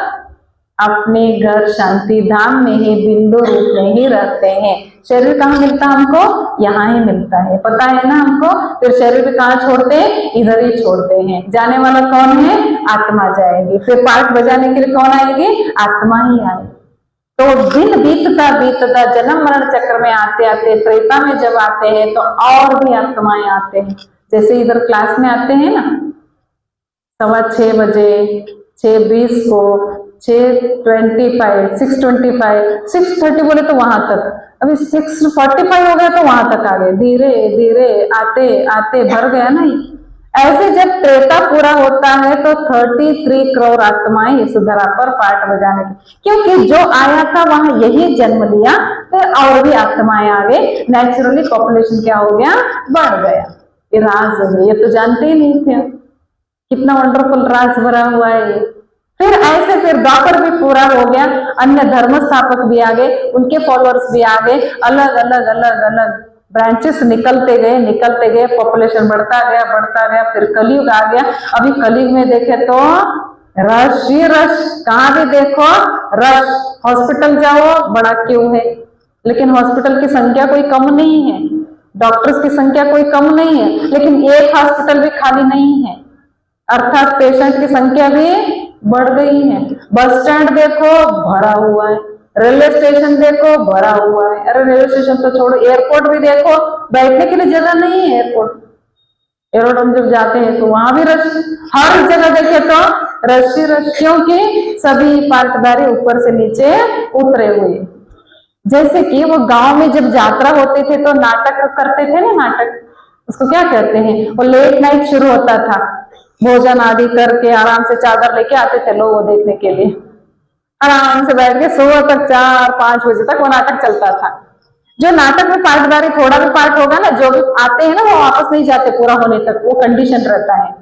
अपने घर शांति धाम में ही बिंदु रूप में ही रहते हैं। शरीर कहाँ मिलता हमको, यहाँ ही मिलता है, पता है ना हमको। फिर शरीर भी कहाँ छोड़ते हैं, इधर ही छोड़ते हैं। जाने वाला कौन है, आत्मा जाएगी। फिर पार्ट बजाने के लिए कौन आएगी, आत्मा ही आएगी। तो दिन बीतता बीतता जन्म मरण चक्र में आते आते त्रेता में जब आते हैं, तो और भी आत्माएं आते हैं। जैसे इधर क्लास में आते हैं ना, 6:15 बजे, 6:20 को, 625, 625, 630 बोले तो वहां तक, अभी 645 हो गया तो वहां तक आ गए, धीरे धीरे आते आते भर गया ना। ऐसे जब त्रेता पूरा होता है तो 33 करोड़ आत्माएं इस धरा पर पाठ बजाने की, क्योंकि जो आया था वहां यही जन्म लिया, फिर और भी आत्माएं आ गई, नेचुरली पॉपुलेशन क्या हो गया, बढ़ गया। ये राज है, ये तो जानते ही नहीं थे, कितना वंडरफुल राज भरा हुआ है ये। फिर ऐसे फिर द्वापर भी पूरा हो गया, अन्य धर्म स्थापक भी आ गए, उनके फॉलोअर्स भी आ गए, अलग अलग अलग अलग ब्रांचेस निकलते गए, पॉपुलेशन बढ़ता गया, फिर कलयुग आ गया। अभी कलयुग में देखे तो रश ही रश, कहाँ भी देखो रश, हॉस्पिटल जाओ बड़ा क्यों है, लेकिन हॉस्पिटल की संख्या कोई कम नहीं है, डॉक्टर्स की संख्या कोई कम नहीं है, लेकिन एक हॉस्पिटल भी खाली नहीं है, अर्थात पेशेंट की संख्या भी बढ़ गई है। बस स्टैंड देखो भरा हुआ है, रेलवे स्टेशन देखो भरा हुआ है, अरे रेलवे स्टेशन तो छोड़ो, एयरपोर्ट भी देखो, बैठने के लिए जगह नहीं है एयरपोर्ट, एयरपोर्ट हम जब जाते हैं तो वहां भी रश, हर जगह देखे तो रश ही रश, क्योंकि सभी पार्टदारी ऊपर से नीचे उतरे हुए। जैसे कि वो गांव में जब यात्रा होते थे तो नाटक करते थे ना, नाटक उसको क्या कहते हैं, वो लेट नाइट शुरू होता था, भोजन आदि करके आराम से चादर लेके आते थे लोग वो देखने के लिए, आराम से बैठ के सुबह तक 4-5 बजे तक वो नाटक चलता था। जो नाटक में पार्टदारी थोड़ा भी पार्ट होगा ना, जो भी आते हैं ना वो वापस नहीं जाते पूरा होने तक, वो कंडीशन रहता है।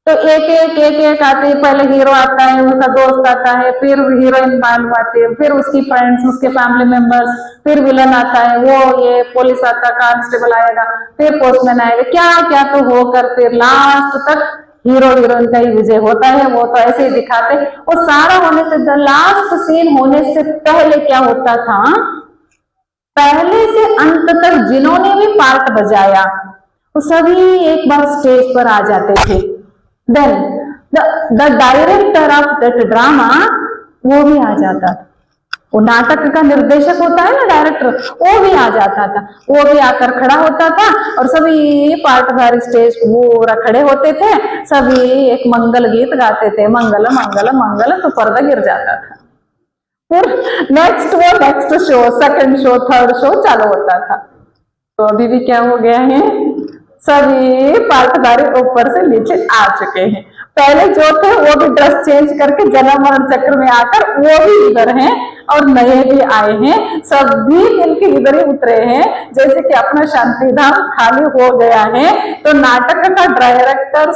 तो एक आते हैं, पहले हीरो आता है, उसका दोस्त आता है, फिर हीरोइन मालूम आती है, फिर उसकी फ्रेंड्स, उसके फैमिली मेंबर्स, फिर विलन आता है, वो ये पुलिस आता, कांस्टेबल आएगा, फिर पोस्टमैन आएगा, क्या क्या तो होकर फिर लास्ट तक हीरो हीरोइन का ही विजय होता है। वो तो ऐसे ही दिखाते, वो सारा होने से लास्ट सीन होने से पहले क्या होता था, पहले से अंत तक जिन्होंने भी पार्ट बजाया वो सभी एक बार स्टेज पर आ जाते थे। Then the director of that drama वो भी आ जाता था, वो नाटक का निर्देशक होता है ना डायरेक्टर, वो भी आ जाता था, वो भी आकर खड़ा होता था और सभी पार्टदार स्टेज पूरा खड़े होते थे, सभी एक मंगल गीत गाते थे, मंगल मंगल मंगल, तो पर्दा गिर जाता था। फिर next show, second show, third show चालू होता था। तो अभी भी क्या हो गया है, सभी पार्टदारी ऊपर से नीचे आ चुके हैं। पहले जो थे वो भी ड्रेस चेंज करके जन्म मरण चक्र में आकर वो भी इधर हैं और नए भी आए हैं, सभी मिलके इधर ही उतरे हैं। जैसे कि अपना शांति धाम खाली हो गया है तो नाटक का डायरेक्टर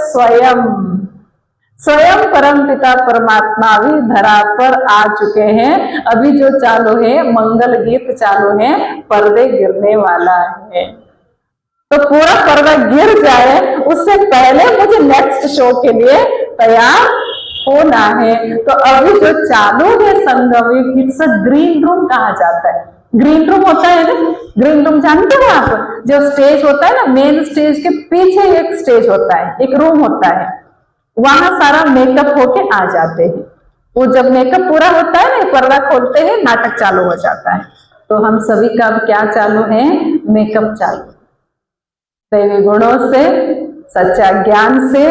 स्वयं परम पिता परमात्मा भी धरा पर आ चुके हैं। अभी जो चालू है मंगल गीत चालू है, पर्दे गिरने वाला है, तो पूरा पर्दा गिर जाए उससे पहले मुझे नेक्स्ट शो के लिए तैयार होना है। तो अभी जो चालू है संगम, इट्स अ ग्रीन रूम कहा जाता है। ग्रीन रूम होता है ना, ग्रीन रूम जानते हो आप, जो स्टेज होता है ना, मेन स्टेज के पीछे एक स्टेज होता है, एक रूम होता है, वहां सारा मेकअप होके आ जाते हैं। वो जब मेकअप पूरा होता है ना, पर्दा खोलते हैं, नाटक चालू हो जाता है। तो हम सभी का अब क्या चालू है, मेकअप चालू, दैवी गुणों से, सच्चा ज्ञान से,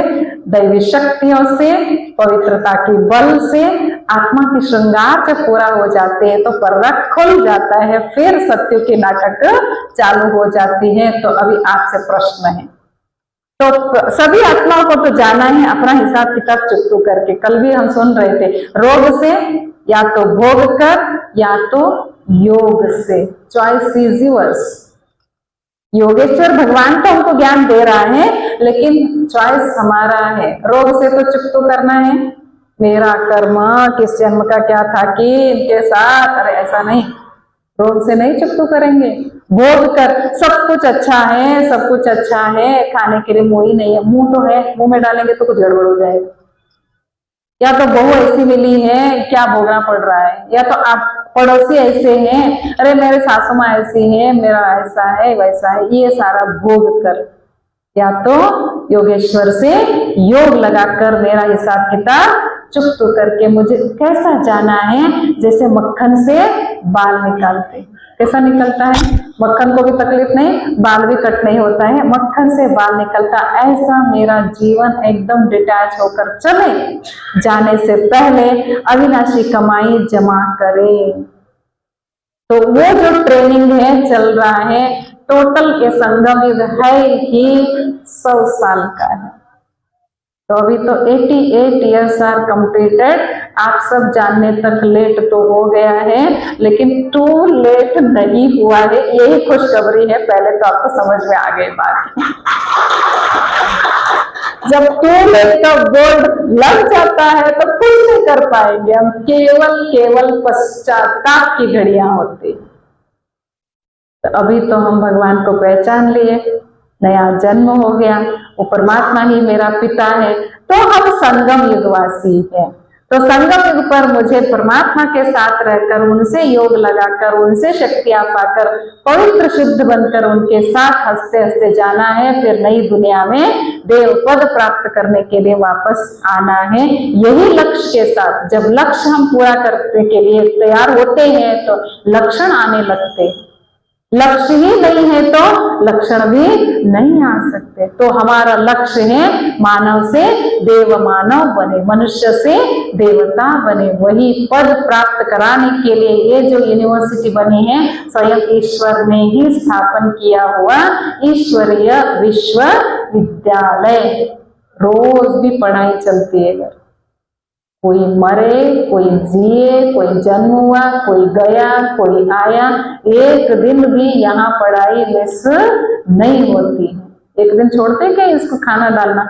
दैवी शक्तियों से, पवित्रता की बल से आत्मा की श्रृंगार जब पूरा हो जाते हैं तो पर्दा खुल जाता है, फिर सत्य के नाटक चालू हो जाती है। तो अभी आपसे प्रश्न है, तो सभी आत्माओं को तो जाना है अपना हिसाब किताब चुकतू करके। कल भी हम सुन रहे थे, रोग से या तो भोग कर या तो योग से, चॉइस इज योर्स। योगेश्वर भगवान तो हमको ज्ञान दे रहा है, लेकिन चॉइस हमारा है। रोग से तो चुप तो करना है, मेरा कर्म किस जन्म का क्या था कि इनके साथ, अरे ऐसा नहीं, रोग से नहीं चुप तो करेंगे। भोग कर, सब कुछ अच्छा है, सब कुछ अच्छा है, खाने के लिए मुंह ही नहीं है, मुंह तो है, मुंह में डालेंगे तो कुछ गड़बड़ हो जाएगा, या तो बहू ऐसी मिली है क्या भोगना पड़ रहा है, या तो आप पड़ोसी ऐसे हैं, अरे मेरे सासू माँ ऐसी है, मेरा ऐसा है वैसा है, ये सारा भोग कर, या तो योगेश्वर से योग लगाकर मेरा हिसाब किताब चुप तो करके मुझे कैसा जाना है, जैसे मक्खन से बाल निकालते, कैसा निकलता है? मक्खन को भी तकलीफ नहीं, बाल भी कट नहीं होता है, मक्खन से बाल निकलता। ऐसा मेरा जीवन एकदम डिटैच होकर चले, जाने से पहले अविनाशी कमाई जमा करे। तो वो जो ट्रेनिंग है चल रहा है, टोटल ये संगम युग है ही 100 साल का है। तो अभी तो 88 ईयर्स आर कंप्लीटेड। आप सब जानने तक लेट तो हो गया है, लेकिन टू लेट नहीं हुआ है, यही खुशखबरी है। पहले तो आपको समझ में आ गई बात। जब टू लेट का बोर्ड लग जाता है तो कुछ नहीं कर पाएंगे हम, केवल पश्चाताप की घड़ियां होती। तो अभी तो हम भगवान को पहचान लिए, नया जन्म हो गया, वो परमात्मा ही मेरा पिता है, तो हम संगम युगवासी हैं। तो संगम युग पर मुझे परमात्मा के साथ रहकर, उनसे योग लगाकर, उनसे शक्तियां पाकर, पवित्र शुद्ध बनकर उनके साथ हंसते हंसते जाना है। फिर नई दुनिया में देव पद प्राप्त करने के लिए वापस आना है, यही लक्ष्य के साथ। जब लक्ष्य हम पूरा करने के लिए तैयार होते हैं तो लक्षण आने लगते। लक्ष्य ही नहीं है तो लक्षण भी नहीं आ सकते। तो हमारा लक्ष्य है मानव से देव मानव बने, मनुष्य से देवता बने। वही पद प्राप्त कराने के लिए ये जो यूनिवर्सिटी बनी है, स्वयं ईश्वर ने ही स्थापन किया हुआ ईश्वरीय विश्वविद्यालय। रोज भी पढ़ाई चलती है। कोई मरे, कोई जिए, कोई जन्म हुआ, कोई गया, कोई आया, एक दिन भी यहाँ पढ़ाई मिस नहीं होती है। एक दिन छोड़ते क्या इसको खाना डालना?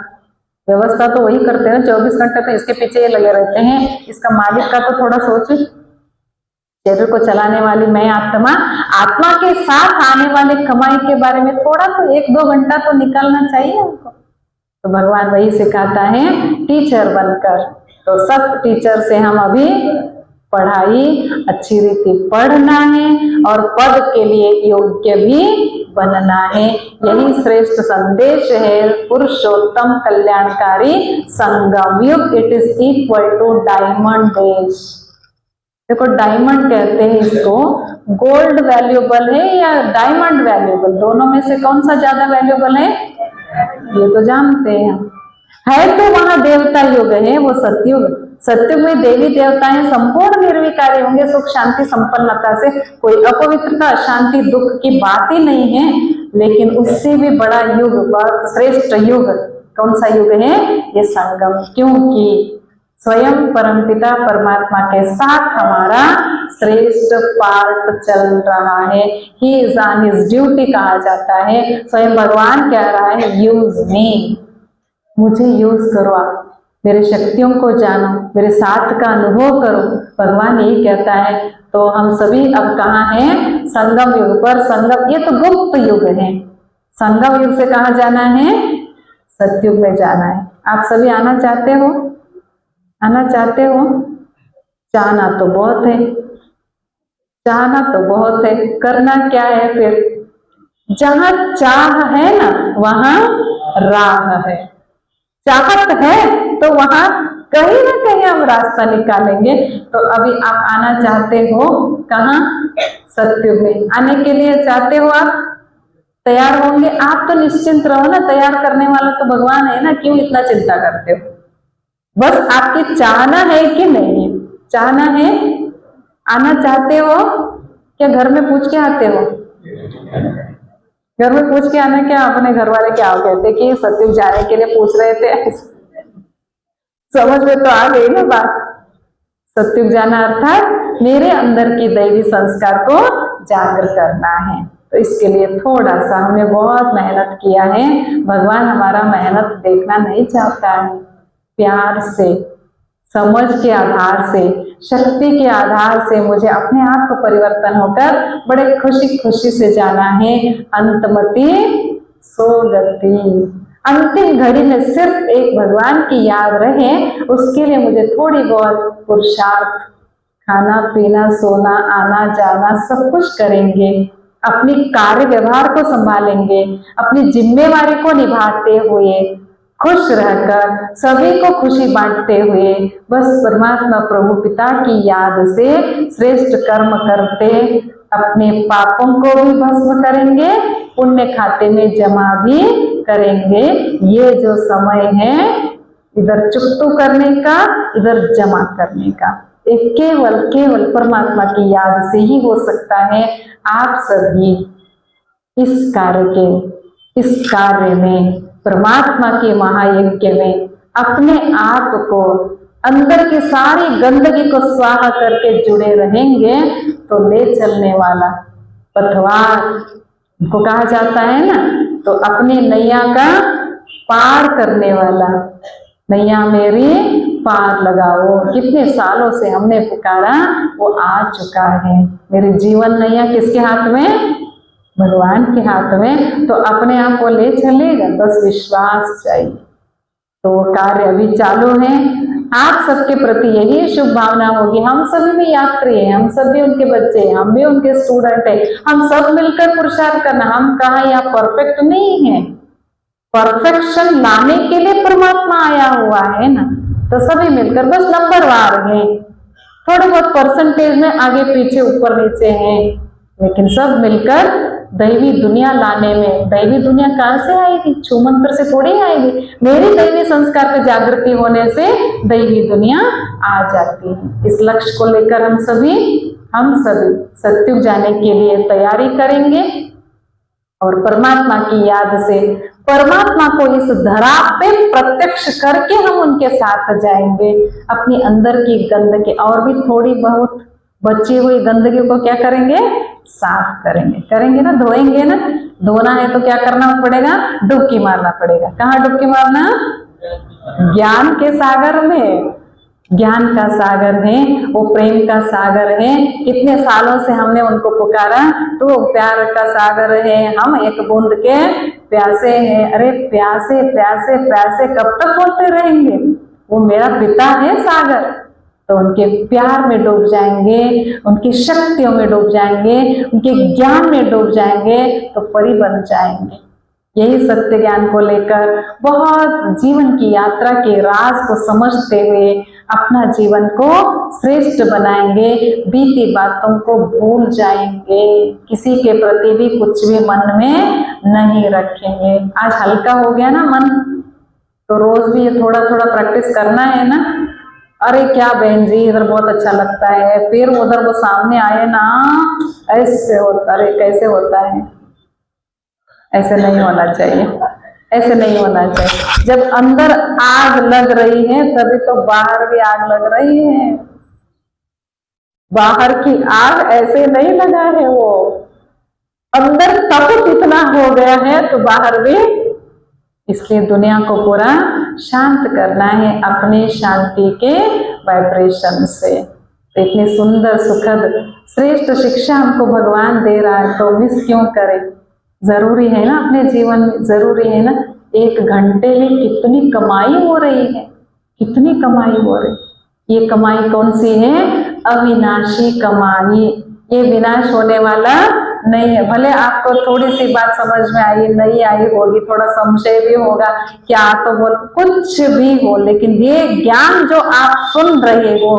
व्यवस्था तो वही करते हैं, 24 घंटे तो इसके पीछे लगे रहते हैं। इसका मालिक का तो थोड़ा सोचे। शरीर को चलाने वाली मैं आत्मा, आत्मा के साथ आने वाले कमाई के बारे में थोड़ा तो 1-2 घंटा तो निकालना चाहिए हमको। तो भगवान वही सिखाता है, टीचर बनकर। तो सब टीचर से हम अभी पढ़ाई अच्छी रीति पढ़ना है और पद के लिए योग्य भी बनना है। यही श्रेष्ठ संदेश है पुरुषोत्तम कल्याणकारी संगम युग। It is equal to diamond days. देखो डायमंड कहते हैं इसको, गोल्ड वैल्यूएबल है या डायमंड वैल्यूएबल? दोनों में से कौन सा ज्यादा वैल्यूएबल है? ये तो जानते हैं। है तो वहां देवता युग है, वो सतयुग। सतयुग में देवी देवताएं संपूर्ण निर्विकारी होंगे, सुख शांति संपन्नता से, कोई अपवित्रता अशांति दुख की बात ही नहीं है। लेकिन उससे भी बड़ा युग, श्रेष्ठ युग कौन सा युग है? ये संगम। क्योंकि स्वयं परमपिता परमात्मा के साथ हमारा श्रेष्ठ पार्ट चल रहा है। He is on his duty कहा जाता है। स्वयं भगवान कह रहा है, यूज मी, मुझे यूज करो, आप मेरे शक्तियों को जानो, मेरे साथ का अनुभव करो। भगवान यही कहता है। तो हम सभी अब कहाँ हैं? संगम युग पर। संगम ये तो गुप्त युग है। संगम युग से कहाँ जाना है? सतयुग में जाना है। आप सभी आना चाहते हो? आना चाहते हो? चाहना तो बहुत है, चाहना तो बहुत है, करना क्या है फिर? जहां चाह है ना वहां राह है। चाहत है तो वहां कहीं ना कहीं हम रास्ता निकालेंगे। तो अभी आप आना चाहते हो कहाँ? सतयुग में। आने के लिए चाहते हो आप? तैयार होंगे? आप तो निश्चिंत रहो ना, तैयार करने वाला तो भगवान है ना, क्यों इतना चिंता करते हो? बस आपकी चाहना है कि नहीं? चाहना है? आना चाहते हो क्या? घर में पूछ के आते हो? घर में पूछ के आना क्या? अपने घर वाले क्या कहते कि सतयुग जाने के लिए पूछ रहे थे? समझ में तो आ गई ना बात। सतयुग जाना अर्थात मेरे अंदर की दैवी संस्कार को जागृत करना है। तो इसके लिए थोड़ा सा हमने बहुत मेहनत किया है। भगवान हमारा मेहनत देखना नहीं चाहता है। प्यार से, समझ के आधार से, शक्ति के आधार से मुझे अपने आप को परिवर्तन होकर बड़े खुशी खुशी से जाना है। अंतमति सोगति। अंतिम घड़ी में सिर्फ एक भगवान की याद रहे, उसके लिए मुझे थोड़ी बहुत पुरुषार्थ, खाना पीना सोना आना जाना सब कुछ करेंगे, अपनी कार्य व्यवहार को संभालेंगे, अपनी जिम्मेवारी को निभाते हुए खुश रहकर सभी को खुशी बांटते हुए बस परमात्मा प्रभु पिता की याद से श्रेष्ठ कर्म करते अपने पापों को भी भस्म करेंगे, पुण्य खाते में जमा भी करेंगे। ये जो समय है इधर चुकतू करने का, इधर जमा करने का, एक केवल केवल परमात्मा की याद से ही हो सकता है। आप सभी इस कार्य में, परमात्मा के महायज्ञ में अपने आप को, अंदर की सारी गंदगी को स्वाहा करके जुड़े रहेंगे तो ले चलने वाला पतवार को कहा जाता है ना, तो अपने नैया का पार करने वाला, नैया मेरी पार लगाओ। कितने सालों से हमने पुकारा, वो आ चुका है। मेरी जीवन नैया किसके हाथ में? भगवान के हाथ में। तो अपने आप को ले चलेगा, बस विश्वास चाहिए। तो कार्य अभी चालू है। आप सबके प्रति यही शुभ भावना होगी। हम सभी भी यात्री हैं, हम सभी उनके बच्चे हैं, हम भी उनके स्टूडेंट हैं। हम सब मिलकर पुरुषार्थ करना। हम कहा यहाँ परफेक्ट नहीं है, परफेक्शन लाने के लिए परमात्मा आया हुआ है ना। तो सभी मिलकर बस नंबरवार हैं, थोड़े बहुत परसेंटेज में आगे पीछे ऊपर नीचे हैं, लेकिन सब मिलकर दैवी दुनिया लाने में। दैवी दुनिया कहाँ से आएगी? छू मंत्र से थोड़ी आएगी। मेरी दैवी संस्कार पे जागृति होने से दैवी दुनिया आ जाती है। इस लक्ष्य को लेकर हम सभी सत्युग जाने के लिए तैयारी करेंगे और परमात्मा की याद से परमात्मा को इस धरा पे प्रत्यक्ष करके हम उनके साथ जाएंगे। अपनी अंदर की गंदगी और भी थोड़ी बहुत बची हुई गंदगी को क्या करेंगे? साफ करेंगे ना, धोएंगे ना। धोना है तो क्या करना पड़ेगा? डुबकी मारना पड़ेगा। कहाँ डुबकी मारना? ज्ञान के सागर में। ज्ञान का सागर है, वो प्रेम का सागर है। कितने सालों से हमने उनको पुकारा, तो प्यार का सागर है, हम एक बूंद के प्यासे हैं। अरे प्यासे प्यासे प्यासे कब तक बोलते रहेंगे? वो मेरा पिता है सागर। तो उनके प्यार में डूब जाएंगे, उनकी शक्तियों में डूब जाएंगे, उनके ज्ञान में डूब जाएंगे तो परी बन जाएंगे। यही सत्य ज्ञान को लेकर बहुत जीवन की यात्रा के राज को समझते हुए अपना जीवन को श्रेष्ठ बनाएंगे। बीती बातों को भूल जाएंगे, किसी के प्रति भी कुछ भी मन में नहीं रखेंगे। आज हल्का हो गया ना मन, तो रोज भी ये थोड़ा थोड़ा प्रैक्टिस करना है ना। अरे क्या बहन जी इधर बहुत अच्छा लगता है, फिर उधर वो सामने आए ना, ऐसे होता, अरे कैसे होता है? ऐसे नहीं होना चाहिए, ऐसे नहीं होना चाहिए। जब अंदर आग लग रही है तभी तो बाहर भी आग लग रही है। बाहर की आग ऐसे नहीं लगा है, वो अंदर तप इतना हो गया है तो बाहर भी। इसलिए दुनिया को पूरा शांत करना है अपने शांति के वाइब्रेशन से। इतनी सुंदर सुखद श्रेष्ठ शिक्षा हमको भगवान दे रहा है, तो मिस क्यों करें? जरूरी है ना, अपने जीवन में जरूरी है ना। एक घंटे में कितनी कमाई हो रही है, कितनी कमाई हो रही। ये कमाई कौन सी है? अविनाशी कमाई। ये विनाश होने वाला नहीं है। भले आपको थोड़ी सी बात समझ में आई, नहीं आई होगी, थोड़ा संशय भी होगा, क्या तो बोल कुछ भी हो, लेकिन ये ज्ञान जो आप सुन रहे हो,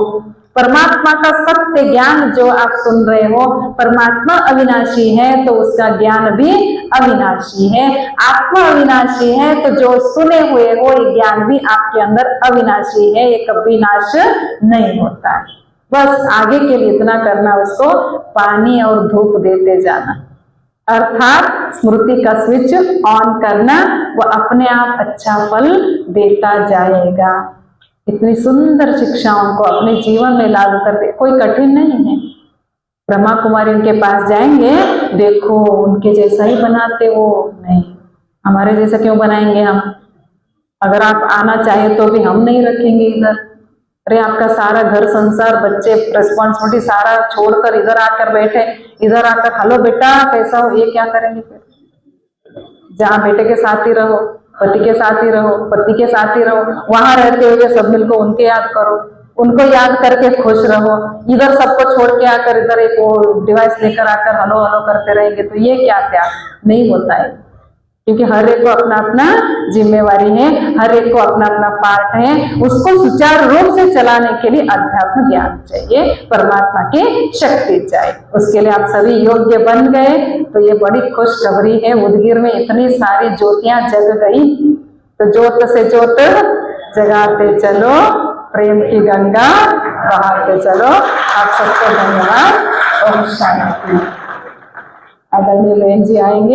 परमात्मा का सत्य ज्ञान जो आप सुन रहे हो, परमात्मा अविनाशी है तो उसका ज्ञान भी अविनाशी है। आत्मा अविनाशी है तो जो सुने हुए हो ये ज्ञान भी आपके अंदर अविनाशी है, ये कभी नाश नहीं होता है। बस आगे के लिए इतना करना, उसको पानी और धूप देते जाना, अर्थात स्मृति का स्विच ऑन करना, वो अपने आप अच्छा फल देता जाएगा। इतनी सुंदर शिक्षाओं को अपने जीवन में लागू करते, कोई कठिन नहीं है। ब्रह्मा कुमारी उनके पास जाएंगे, देखो उनके जैसा ही बनाते हो, नहीं हमारे जैसा क्यों बनाएंगे हम? अगर आप आना चाहे तो भी हम नहीं रखेंगे इधर। अरे आपका सारा घर संसार बच्चे रिस्पॉन्सिबिलिटी सारा छोड़कर इधर आकर बैठे, इधर आकर हेलो बेटा कैसा हो, ये क्या करेंगे? फिर जहाँ बेटे के साथ ही रहो, पति के साथ ही रहो, पति के साथ ही रहो, वहां रहते हुए सब मिलकर उनके याद करो, उनको याद करके खुश रहो। इधर सबको छोड़ के आकर इधर एक वो डिवाइस लेकर आकर हलो हलो करते रहेंगे तो ये क्या क्या नहीं होता है। क्योंकि हर एक को अपना अपना जिम्मेवारी है, हर एक को अपना अपना पार्ट है। उसको सुचारू रूप से चलाने के लिए अध्यात्म ज्ञान चाहिए, परमात्मा की शक्ति चाहिए। उसके लिए आप सभी योग्य बन गए तो ये बड़ी खुशखबरी है। उदगीर में इतनी सारी ज्योतियां जग गई, तो ज्योत से ज्योत जगाते चलो, प्रेम की गंगा बहाते चलो। आप सबको धन्यवाद। ओम शांति। आदरणीय बहन जी आएंगे।